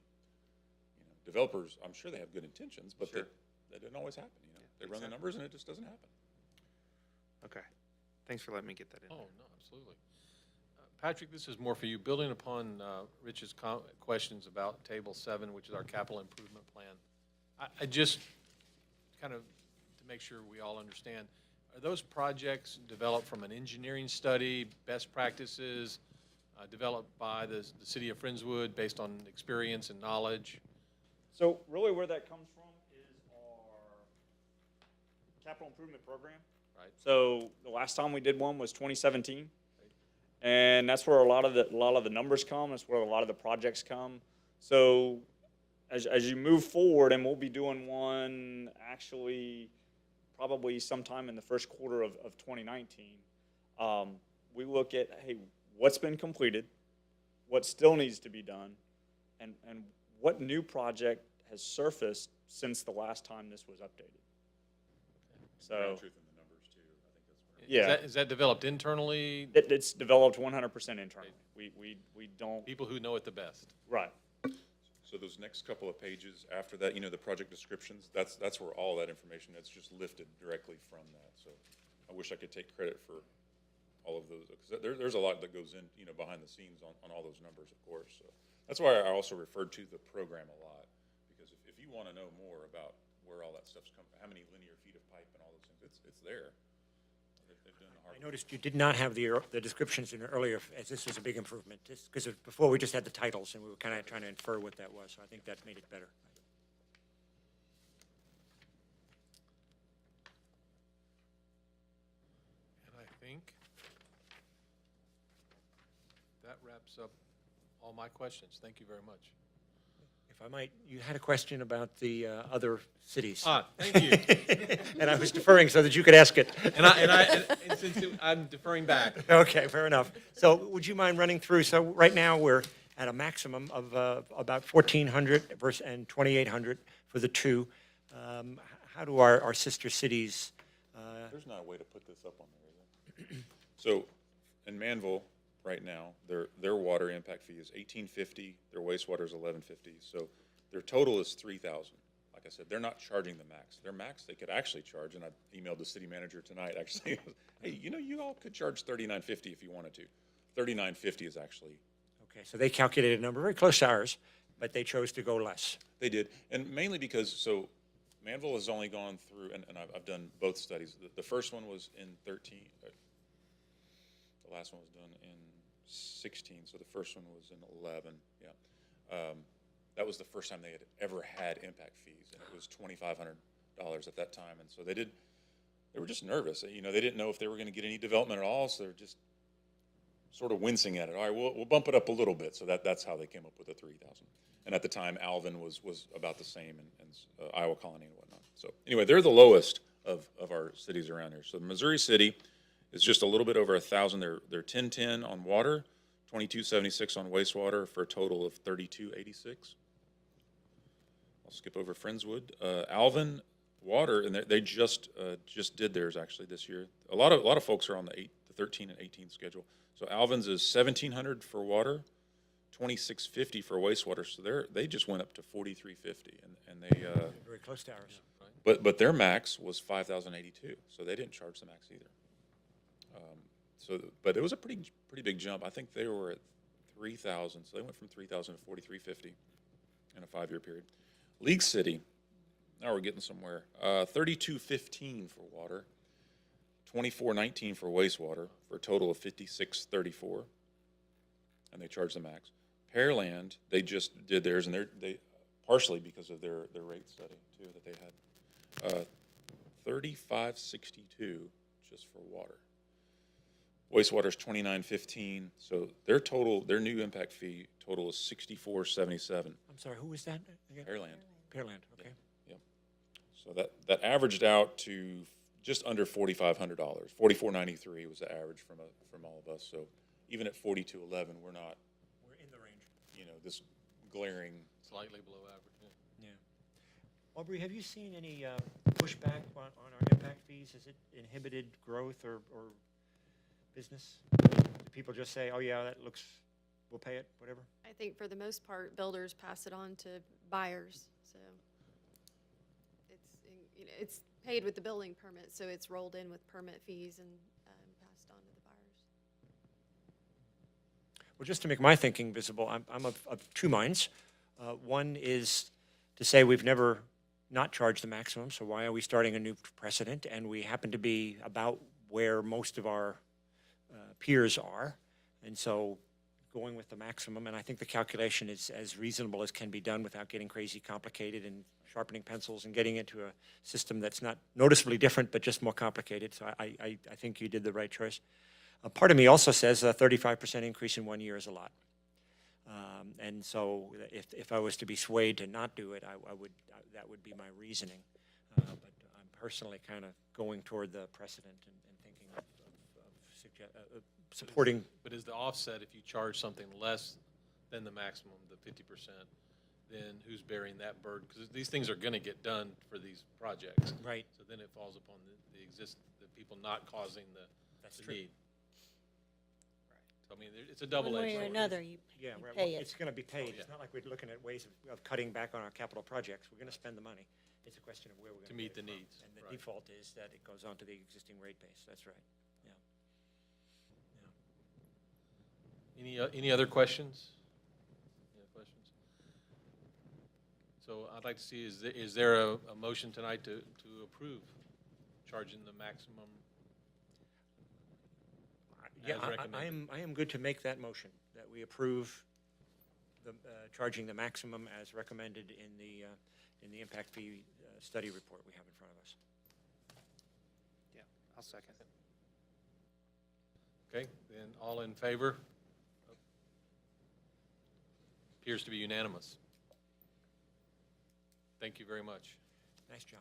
know, developers, I'm sure they have good intentions, but Sure. that doesn't always happen. You know, they makes run the sense. numbers and it just doesn't happen. Okay. Thanks for letting me get that in. Oh, no, absolutely. Patrick, this is more for you. Building upon Rich's questions about Table 7, which is our capital improvement plan, I just kind of, to make sure we all understand, are those projects developed from an engineering study, best practices, developed by the city of Friendswood based on experience and knowledge? So really where that comes from is our capital improvement program. Right. So the last time we did one was 2017. And that's where a lot of the numbers come. That's where a lot of the projects come. So as you move forward, and we'll be doing one actually probably sometime in the first quarter of 2019, we look at, hey, what's been completed, what still needs to be done, and what new project has surfaced since the last time this was updated. So, Ground truth in the numbers too. I think that's where. yeah, Is that developed internally? it's developed 100% internally. We don't, People who know it the best. right. So those next couple of pages after that, the project descriptions, that's where all that information, that's just lifted directly from that. So I wish I could take credit for all of those, because there's a lot that goes in, behind the scenes on all those numbers, of course. So that's why I also referred to the program a lot, because if you want to know more about where all that stuff's come, how many linear feet of pipe and all those things, it's there. They've done the hard I work. noticed you did not have the descriptions in earlier, as this was a big improvement, because before we just had the titles, and we were kind of trying to infer what that was, so I think that made it better. And I think that wraps up all my questions. Thank you very much. If I might, you had a question about the other cities. Thank you. And I was deferring so that you could ask it. And since I'm deferring back. Okay, fair enough. So would you mind running through? So right now, we're at a maximum of about 1,400 and 2,800 for the two. How do our sister cities, There's not a way to put this up on there, is there? So, in Manville, right now, their water impact fee is $18.50, their wastewater is $11.50, so their total is $3,000. Like I said, they're not charging the max. Their max, they could actually charge, and I emailed the city manager tonight, actually, hey, you all could charge $39.50 if you wanted to. $39.50 is actually. okay, so they calculated a number very close to ours, but they chose to go less. They did, and mainly because, so Manville has only gone through, and I've done both studies. The first one was in 13, the last one was done in 16, so the first one was in 11, yeah. That was the first time they had ever had impact fees, and it was $2,500 at that time, and so they were just nervous. They didn't know if they were going to get any development at all, so they're just sort of wincing at it. All right, we'll bump it up a little bit, so that's how they came up with the 3,000. And at the time, Alvin was about the same, and Iowa Colony and whatnot. So anyway, they're the lowest of our cities around here. So Missouri City is just a little bit over 1,000. They're 1010 on water, 2276 on wastewater, for a total of 3286. I'll skip over Friendswood. Alvin water, and they just did theirs actually this year. A lot of folks are on the 13 and 18 schedule. So Alvin's is 1,700 for water, 2,650 for wastewater. So they just went up to 4,350, and they. Very close to ours. But their max was 5,082, so they didn't charge the max either. But it was a pretty big jump. I think they were at 3,000, so they went from 3,000 to 4,350 in a 5-year period. League City, now we're getting somewhere. 3,215 for water, 2,419 for wastewater, for a total of 5,634, and they charge the max. Pearland, they just did theirs, and they partially because of their rate study too that they had. 3,562 just for water. Wastewater's 2,915, so their new impact fee total is 6,477. I'm sorry, who was that again? Pearland. Pearland, okay. Yep. So that averaged out to just under $4,500. 4,493 was the average from all of us. So even at 4,211, we're not, We're in the range. this glaring. Slightly below average, yeah. Yeah. Aubrey, have you seen any pushback on our impact fees? Has it inhibited growth or business? Do people just say, oh yeah, that looks, we'll pay it, whatever? I think for the most part, builders pass it on to buyers, so it's paid with the building permit, so it's rolled in with permit fees and passed on to the buyers. Well, just to make my thinking visible, I'm of two minds. One is to say we've never not charged the maximum, so why are we starting a new precedent? And we happen to be about where most of our peers are, and so going with the maximum, and I think the calculation is as reasonable as can be done without getting crazy complicated and sharpening pencils and getting into a system that's not noticeably different but just more complicated. So I think you did the right choice. Part of me also says a 35% increase in 1 year is a lot. And so if I was to be swayed to not do it, that would be my reasoning. But personally kind of going toward the precedent and thinking of supporting. But is the offset, if you charge something less than the maximum, the 50%, then who's bearing that burden? Because these things are going to get done for these projects. Right. So then it falls upon the people not causing the true. need. So I mean, it's a double-edged One sword. way or another, you Yeah, you right, pay well, it. it's going to be paid. yeah. It's not like we're looking at ways of cutting back on our capital projects. We're going to spend the money. It's a question of where we're going To to meet the needs, And the right. default is that it goes on to the existing rate base. That's right. Yeah. Any other questions? Any other questions? So I'd like to see, is there a motion tonight to approve charging the maximum? Yeah, As recommended. I am good to make that motion, that we approve the, charging the maximum as recommended in the impact fee study report we have in front of us. Yeah, I'll second. Okay, then all in favor? Appears to be unanimous. Thank you very much. Nice job.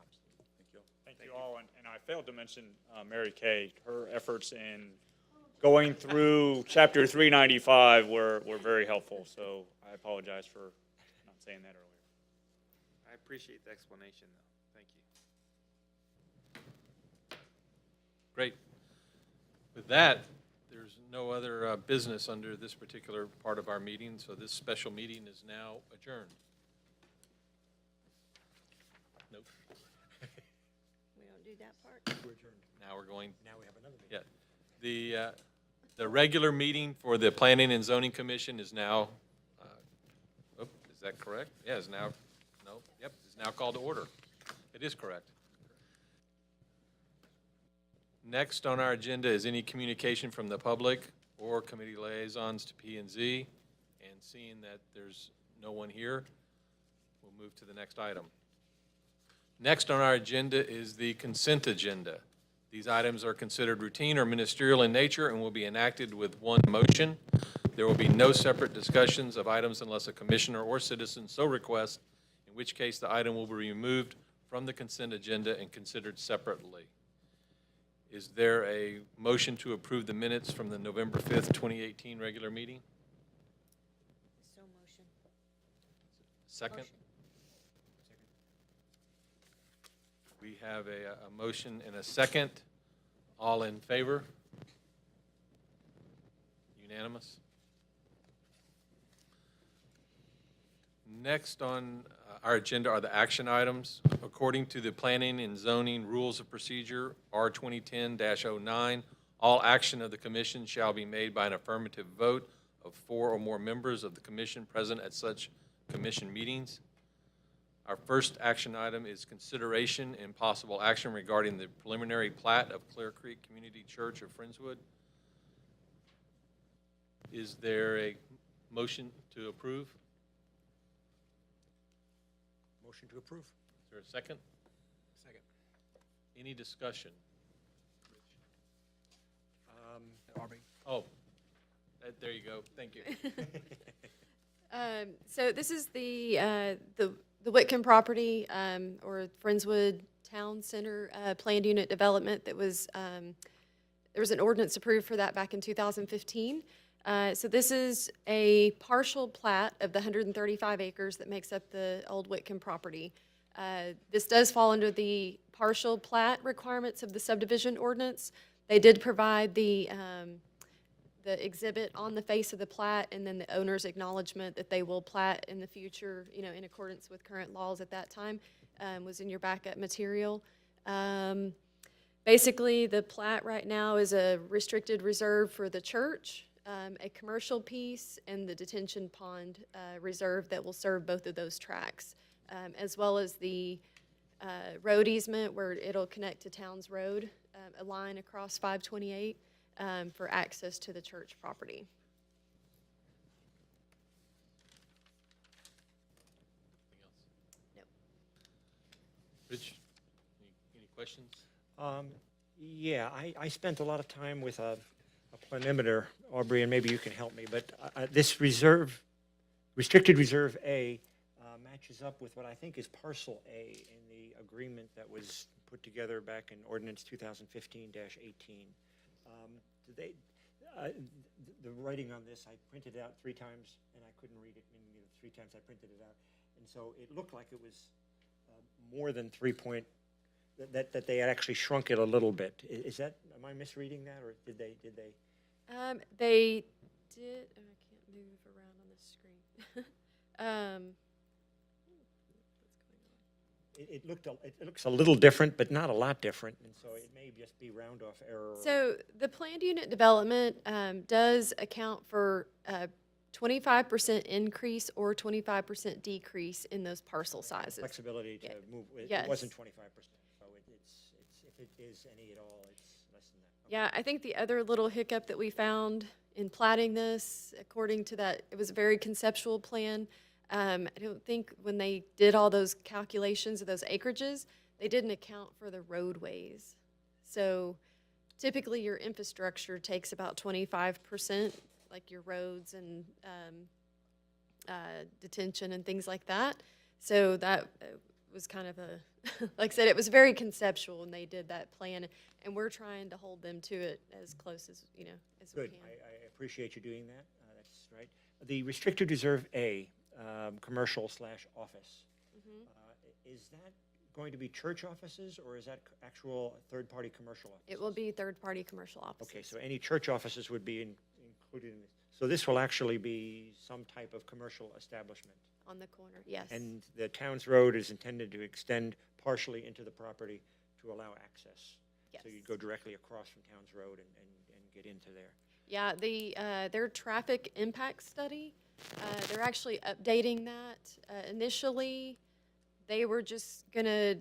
Thank you all. Thank you all, and I failed to mention Mary Kay. Her efforts in going through Chapter 395 were very helpful, so I apologize for not saying that earlier. I appreciate the explanation, though. Thank you. Great. With that, there's no other business under this particular part of our meeting, so this special meeting is now adjourned. Nope. We don't do that part. We're adjourned. Now we're going, Now we have another meeting. yeah. The regular meeting for the Planning and Zoning Commission is now, is that correct? Yeah, it's now, no, yep, it's now called to order. It is correct. Next on our agenda is any communication from the public or committee liaisons to P and Z. And seeing that there's no one here, we'll move to the next item. Next on our agenda is the consent agenda. These items are considered routine or ministerial in nature and will be enacted with one motion. There will be no separate discussions of items unless a commissioner or citizen so requests, in which case the item will be removed from the consent agenda and considered separately. Is there a motion to approve the minutes from the November 5th, 2018 regular meeting? So motion. Second? Motion. We have a motion and a second. All in favor? Unanimous? Next on our agenda are the action items. According to the Planning and Zoning Rules of Procedure, R 2010-09, all action of the commission shall be made by an affirmative vote of 4 or more members of the commission present at such commission meetings. Our first action item is consideration and possible action regarding the preliminary plat of Clear Creek Community Church of Friendswood. Is there a motion to approve? Motion to approve. Is there a second? Second. Any discussion? Aubrey? Oh, there you go. Thank you. So this is the Whitcomb property, or Friendswood Town Center planned unit development that was, there was an ordinance approved for that back in 2015. So this is a partial plat of the 135 acres that makes up the old Whitcomb property. This does fall under the partial plat requirements of the subdivision ordinance. They did provide the exhibit on the face of the plat, and then the owner's acknowledgement that they will plat in the future, you know, in accordance with current laws at that time, was in your backup material. Basically, the plat right now is a restricted reserve for the church, a commercial piece, and the detention pond reserve that will serve both of those tracks, as well as the road easement where it'll connect to Towns Road, a line across 528. For access to the church property. Nope. Rich, any questions? Yeah, I spent a lot of time with a planimeter, Aubrey, and maybe you can help me, but this reserve, restricted reserve A, matches up with what I think is parcel A in the agreement that was put together back in ordinance 2015-18. Do they, the writing on this, I printed it out 3 times, and I couldn't read it, meaning the 3 times I printed it out. And so it looked like it was more than 3 point, that they had actually shrunk it a little bit. Is that, am I misreading that, or did they? They did, oh, I can't move around on the screen. What's going on? It looks a little different, but not a lot different, and so it may just be round-off error. So the planned unit development does account for 25% increase or 25% decrease in those parcel sizes. Flexibility to Yeah. move, it Yes. wasn't 25%, so it's, if it is any at all, it's less than that. Okay. Yeah, I think the other little hiccup that we found in platting this, according to that, it was a very conceptual plan. I don't think when they did all those calculations of those acreages, they didn't account for the roadways. So typically your infrastructure takes about 25%, like your roads and detention and things like that. So that was kind of a, like I said, it was very conceptual when they did that plan, and we're trying to hold them to it as close as, as we Good, can. I appreciate you doing that, that's right. The restricted reserve A, commercial/office, is that going to be church offices, or is that actual third-party commercial offices? It will be third-party commercial offices. Okay, so any church offices would be included in this. So this will actually be some type of commercial establishment? On the corner, yes. And the town's road is intended to extend partially into the property to allow access? Yes. So you'd go directly across from town's road and get into there? Yeah, their traffic impact study, they're actually updating that. Initially, they were just gonna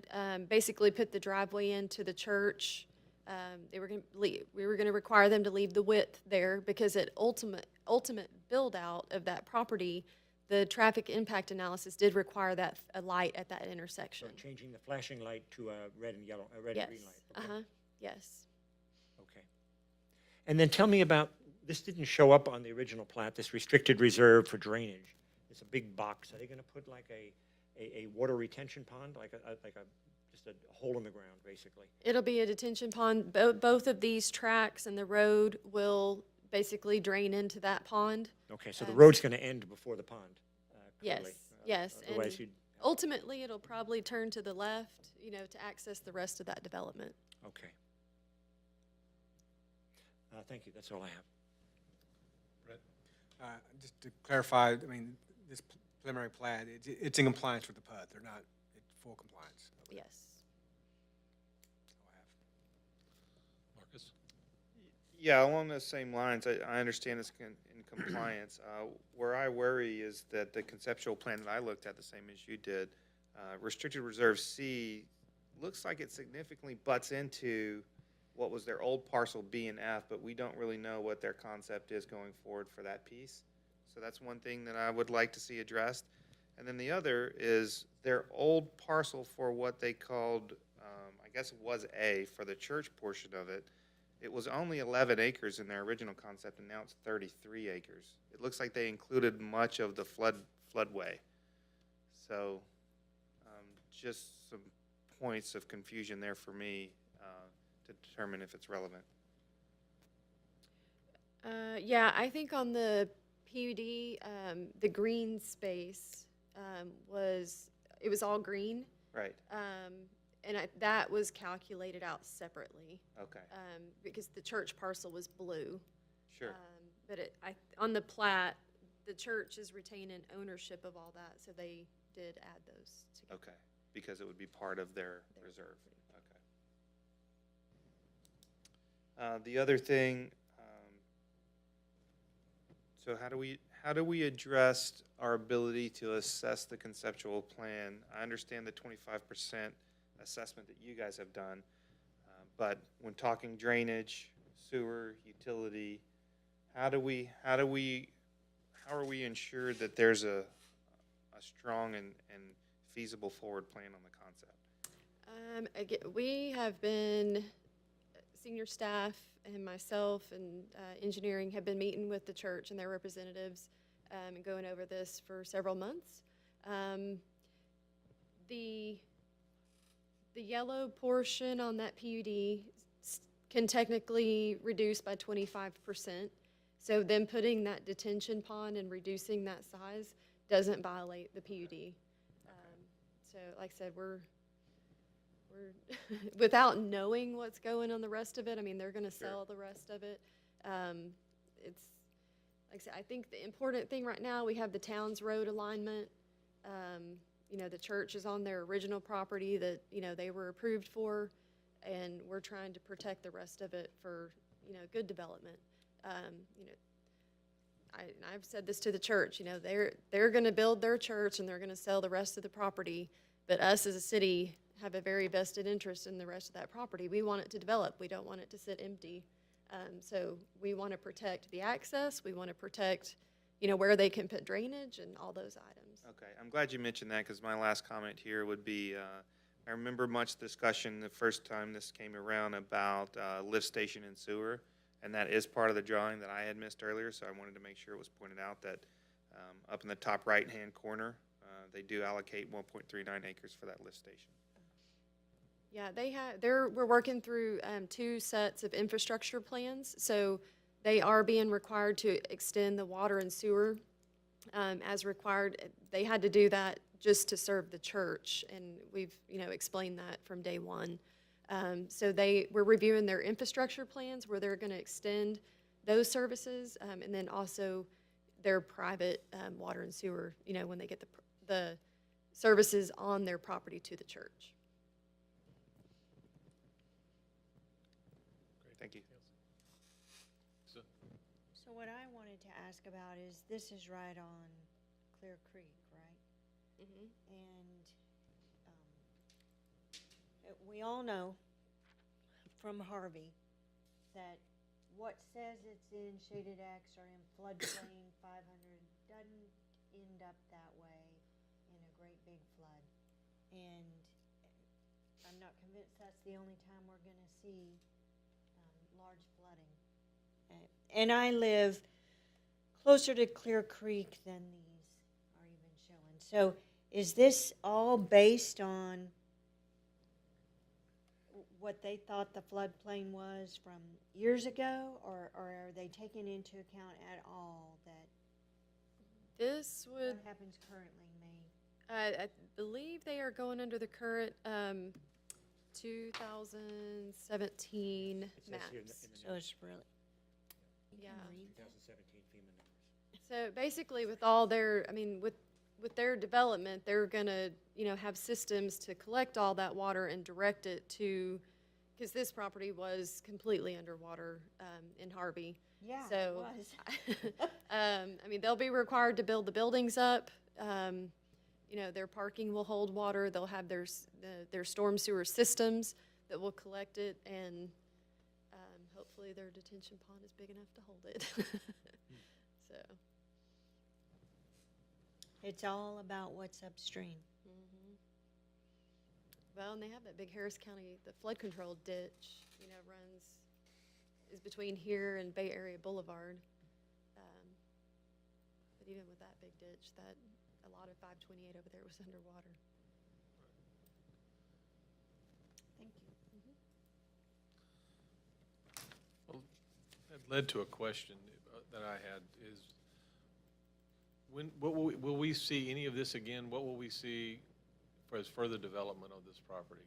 basically put the driveway into the church. We were gonna require them to leave the width there because at ultimate build out of that property, the traffic impact analysis did require that a light at that intersection. So changing the flashing light to a red and yellow, a red Yes. and green light? Okay. Yes. Okay. And then tell me about, this didn't show up on the original plat, this restricted reserve for drainage. It's a big box. Are they gonna put like a water retention pond, just a hole in the ground, basically? It'll be a detention pond. Both of these tracks and the road will basically drain into that pond. Okay, so the road's gonna end before the pond, Yes, clearly. yes. Otherwise And you'd, ultimately, it'll probably turn to the left, to access the rest of that development. okay. Thank you, that's all I have. Just to clarify, I mean, this preliminary plat, it's in compliance with the PUD. They're not in full compliance. Yes. That's all I have. Marcus? Yeah, along those same lines, I understand it's in compliance. Where I worry is that the conceptual plan that I looked at, the same as you did, restricted reserve C, looks like it significantly butts into what was their old parcel B and F, but we don't really know what their concept is going forward for that piece. So that's one thing that I would like to see addressed. And then the other is their old parcel for what they called, I guess it was A, for the church portion of it. It was only 11 acres in their original concept, and now it's 33 acres. It looks like they included much of the floodway. So just some points of confusion there for me to determine if it's relevant. Yeah, I think on the PUD, the green space it was all green. Right, And that was calculated out separately okay, because the church parcel was blue. sure. But on the plat, the church is retaining ownership of all that, so they did add those together. Okay, because it would be part of their reserve. Okay. The other thing, so how do we address our ability to assess the conceptual plan? I understand the 25% assessment that you guys have done, but when talking drainage, sewer, utility, how are we ensured that there's a strong and feasible forward plan on the concept? Again, we have been, senior staff and myself and engineering have been meeting with the church and their representatives and going over this for several months. The The yellow portion on that PUD can technically reduce by 25%. So them putting that detention pond and reducing that size doesn't violate the PUD. So like I said, we're without knowing what's going on the rest of it, I mean, they're gonna sell the rest of it. It's, like I said, I think the important thing right now, we have the town's road alignment. You know, the church is on their original property that, you know, they were approved for, and we're trying to protect the rest of it for, you know, good development. You know, I've said this to the church, you know, they're gonna build their church and they're gonna sell the rest of the property, but us as a city have a very vested interest in the rest of that property. We want it to develop. We don't want it to sit empty. So we want to protect the access. We want to protect, you know, where they can put drainage and all those items. Okay, I'm glad you mentioned that, because my last comment here would be, I remember much discussion the first time this came around about lift station and sewer, and that is part of the drawing that I had missed earlier, so I wanted to make sure it was pointed out that up in the top right-hand corner, they do allocate 1.39 acres for that lift station. Yeah, we're working through 2 sets of infrastructure plans. So they are being required to extend the water and sewer as required. They had to do that just to serve the church, and we've, you know, explained that from day one. So we're reviewing their infrastructure plans where they're going to extend those services, and then also their private water and sewer, you know, when they get the services on their property to the church. Thank you. So what I wanted to ask about is, this is right on Clear Creek, right? Mhm. And we all know from Harvey that what says it's in shaded X or in floodplain 500 doesn't end up that way in a great big flood. And I'm not convinced that's the only time we're going to see large flooding. And I live closer to Clear Creek than these are even showing. So is this all based on what they thought the floodplain was from years ago, or are they taking into account at all that This would, what happens currently may? I believe they are going under the current 2017 It says here in maps. the So it's really, you Yeah. can read that? 2017 FEMA numbers. So basically with all their, I mean, with their development, they're gonna, you know, have systems to collect all that water and direct it to, because this property was completely underwater in Harvey. Yeah, it So, was. I mean, they'll be required to build the buildings up. You know, their parking will hold water. They'll have their storm sewer systems that will collect it, and hopefully their detention pond is big enough to hold it. So. It's all about what's upstream. Well, and they have that big Harris County, the flood control ditch, you know, is between here and Bay Area Boulevard. But even with that big ditch, a lot of 528 over there was underwater. Thank you. Well, that led to a question that I had is, what will we see any of this again? What will we see as further development of this property?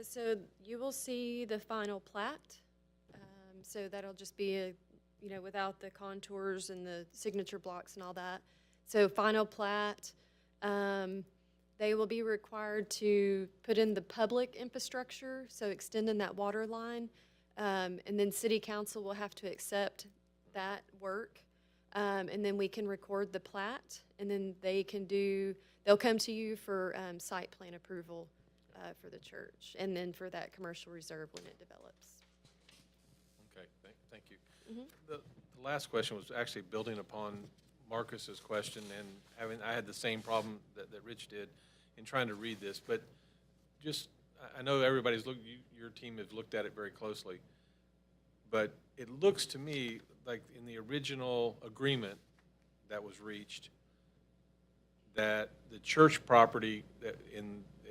So you will see the final plat. So that'll just be you know, without the contours and the signature blocks and all that. So final plat, they will be required to put in the public infrastructure, so extending that water line. And then city council will have to accept that work. And then we can record the plat, and then they'll come to you for site plan approval for the church, and then for that commercial reserve when it develops. Okay, thank you. The last question was actually building upon Marcus's question, and I had the same problem that Rich did in trying to read this, but just, I know everybody's your team has looked at it very closely, but it looks to me like in the original agreement that was reached, that the church property that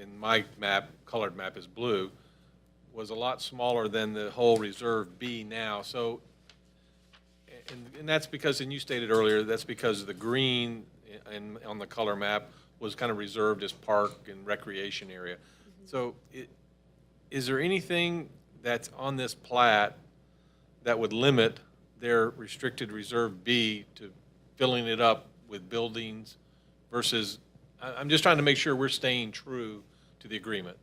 in my map, colored map is blue, was a lot smaller than the whole Reserve B now. So, and that's because, and you stated earlier, that's because the green on the color map was kind of reserved as park and recreation area. So is there anything that's on this plat that would limit their restricted Reserve B to filling it up with buildings versus, I'm just trying to make sure we're staying true to the agreement.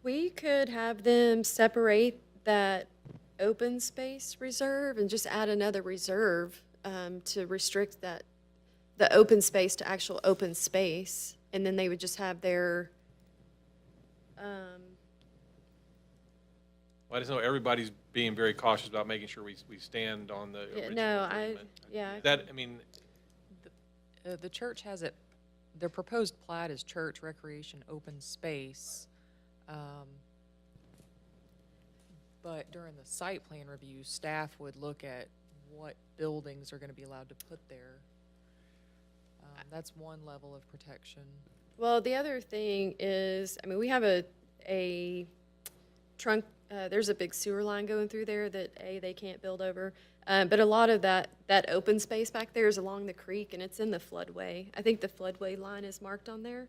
We could have them separate that open space reserve and just add another reserve to restrict the open space to actual open space. And then they would just have their, Well, I just know everybody's being very cautious about making sure we stand on the original no, agreement. yeah. That, I mean, The church has it, their proposed plat is church, recreation, open space. But during the site plan review, staff would look at what buildings are gonna be allowed to put there. That's one level of protection. Well, the other thing is, I mean, we have a trunk, there's a big sewer line going through there that, they can't build over. But a lot of that open space back there is along the creek, and it's in the floodway. I think the floodway line is marked on there.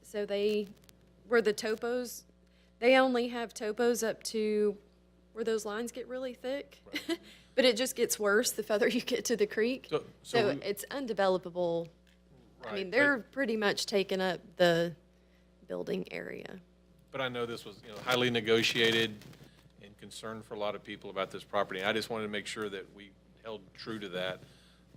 So where the topos, they only have topos up to where those lines get really thick. But it just gets worse the further you get to the creek. So we- it's undevelopable. I right, mean, but- they're pretty much taking up the building area. But I know this was, highly negotiated and concern for a lot of people about this property. I just wanted to make sure that we held true to that.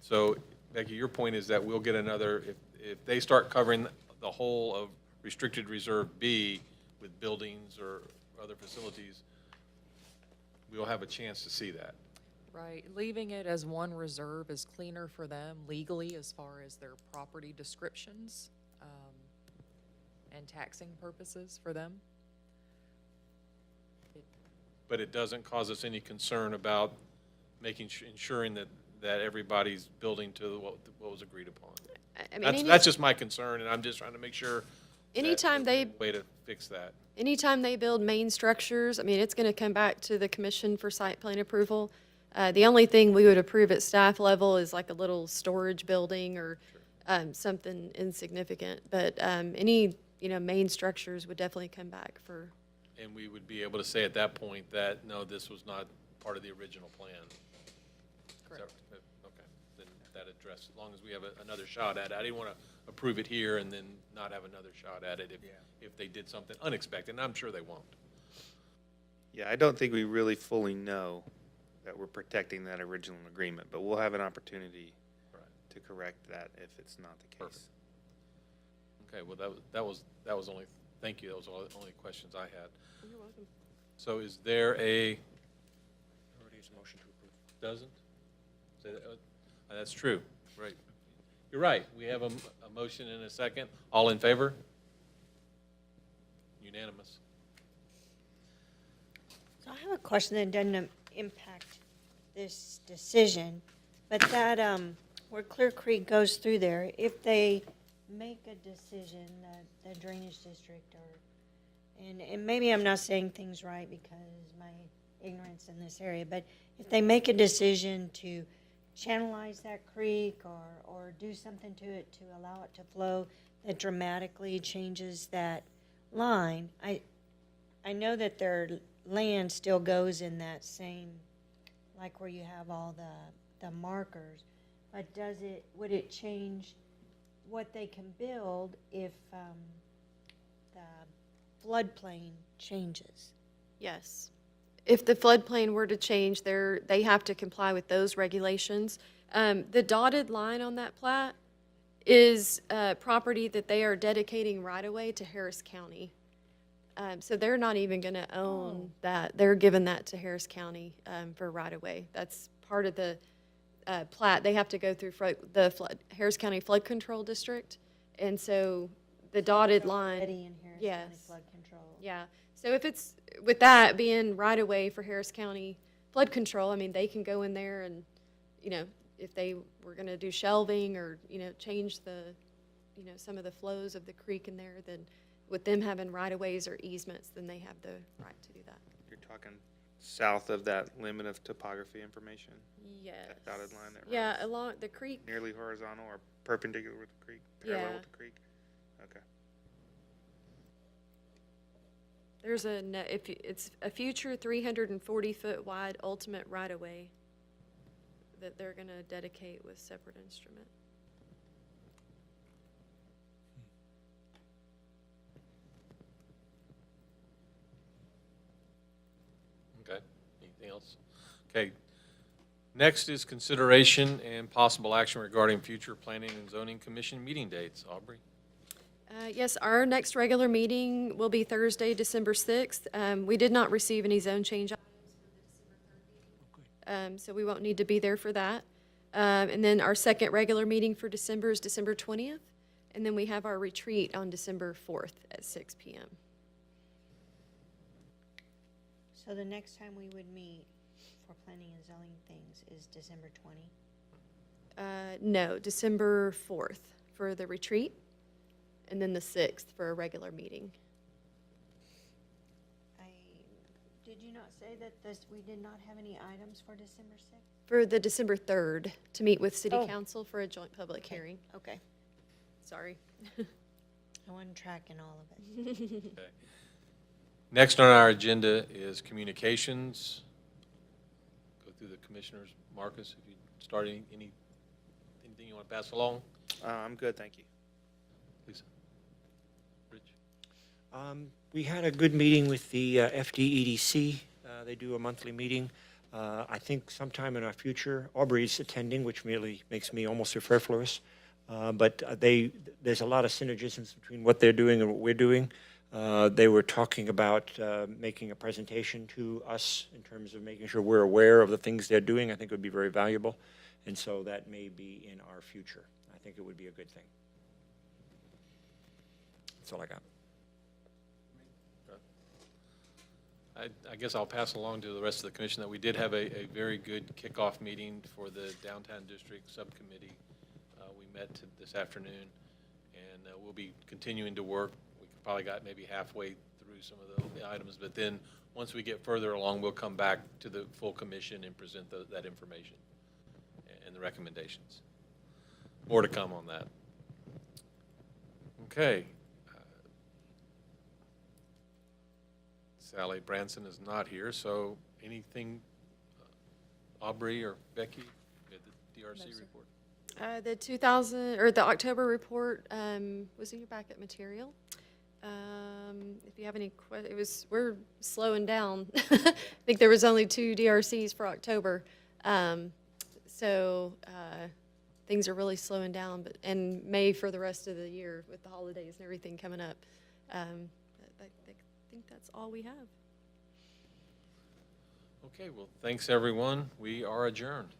So, Becky, your point is that we'll get another, if they start covering the whole of restricted Reserve B with buildings or other facilities, we'll have a chance to see that. Right, leaving it as one reserve is cleaner for them legally as far as their property descriptions, and taxing purposes for them. But it doesn't cause us any concern about ensuring that everybody's building to what was agreed upon. I mean, That's just my concern, and I'm just trying to make sure. Anytime that there's they- a way to fix that. Anytime they build main structures, I mean, it's gonna come back to the commission for site plan approval. The only thing we would approve at staff level is like a little storage building or, something insignificant. But, any, main structures would definitely come back for, And we would be able to say at that point that, no, this was not part of the original plan. Correct. Okay, then that addressed, as long as we have another shot at it. I didn't want to approve it here and then not have another shot at it if they did something unexpected, and I'm sure they won't. Yeah, I don't think we really fully know that we're protecting that original agreement, but we'll have an opportunity Right. to correct that if it's not the case. Perfect. Okay, well, that was only, thank you, that was all the only questions I had. you're welcome. So is there a, Already is a motion to approve. doesn't? Say that, that's true, right. You're right, we have a motion and a second. All in favor? Unanimous. So I have a question that doesn't impact this decision, but that, where Clear Creek goes through there, if they make a decision, the drainage district or, and maybe I'm not saying things right because my ignorance in this area, but if they make a decision to channelize that creek or do something to it to allow it to flow that dramatically changes that line, I know that their land still goes in that same, like where you have all the markers, but would it change what they can build if the floodplain changes? Yes. If the floodplain were to change, they have to comply with those regulations. The dotted line on that plat is property that they are dedicating right-of-way to Harris County. So they're not even gonna own that. They're giving that to Harris County for right-of-way. That's part of the plat. They have to go through Harris County Flood Control District. And so the dotted line. Already in Harris County Yes. flood control. Yeah, so if it's, with that being right away for Harris County flood control, I mean, they can go in there and, if they were gonna do shelving or, change the you know, some of the flows of the creek in there, then with them having right-of-ways or easements, then they have the right to do that. You're talking south of that limit of topography information, Yes. that dotted line that Yeah, runs along the creek. nearly horizontal or perpendicular with the creek, parallel Yeah. with the creek? Okay. There's a, it's a future 340-foot wide ultimate right-of-way that they're gonna dedicate with separate instrument. Okay, anything else? Okay. Next is consideration and possible action regarding future planning and zoning commission meeting dates. Aubrey? Yes, our next regular meeting will be Thursday, December 6th. We did not receive any zone change items for the December 3rd meeting, so we won't need to be there for that. And then our second regular meeting for December is December 20th, and then we have our retreat on December 4th at 6 p.m. So the next time we would meet for planning and zoning things is December 20? No, December 4th for the retreat, and then the 6th for a regular meeting. Did you not say that we did not have any items for December 6th? For the December 3rd, to meet with City Oh. Council for a joint public hearing. Okay, Sorry. I wasn't tracking all of it. Okay. Next on our agenda is communications. Go through the commissioners. Marcus, if you start anything you want to pass along, I'm good, thank you. Lisa. Rich? We had a good meeting with the FDEDC. They do a monthly meeting. I think sometime in our future, Aubrey's attending, which really makes me almost superfluous. But there's a lot of synergisms between what they're doing and what we're doing. They were talking about making a presentation to us in terms of making sure we're aware of the things they're doing. I think it would be very valuable. And so that may be in our future. I think it would be a good thing. That's all I got. I guess I'll pass along to the rest of the commission that we did have a very good kickoff meeting for the Downtown District Subcommittee. We met this afternoon, and we'll be continuing to work. We probably got maybe halfway through some of the items, but then once we get further along, we'll come back to the full commission and present that information and the recommendations. More to come on that. Okay. Sally Branson is not here, so anything, Aubrey or Becky, the DRC report? The October report was in your packet material. If you have any we're slowing down. I think there was only 2 DRCs for October. So things are really slowing down, and May for the rest of the year with the holidays and everything coming up. I think that's all we have. Okay, well, thanks, everyone. We are adjourned.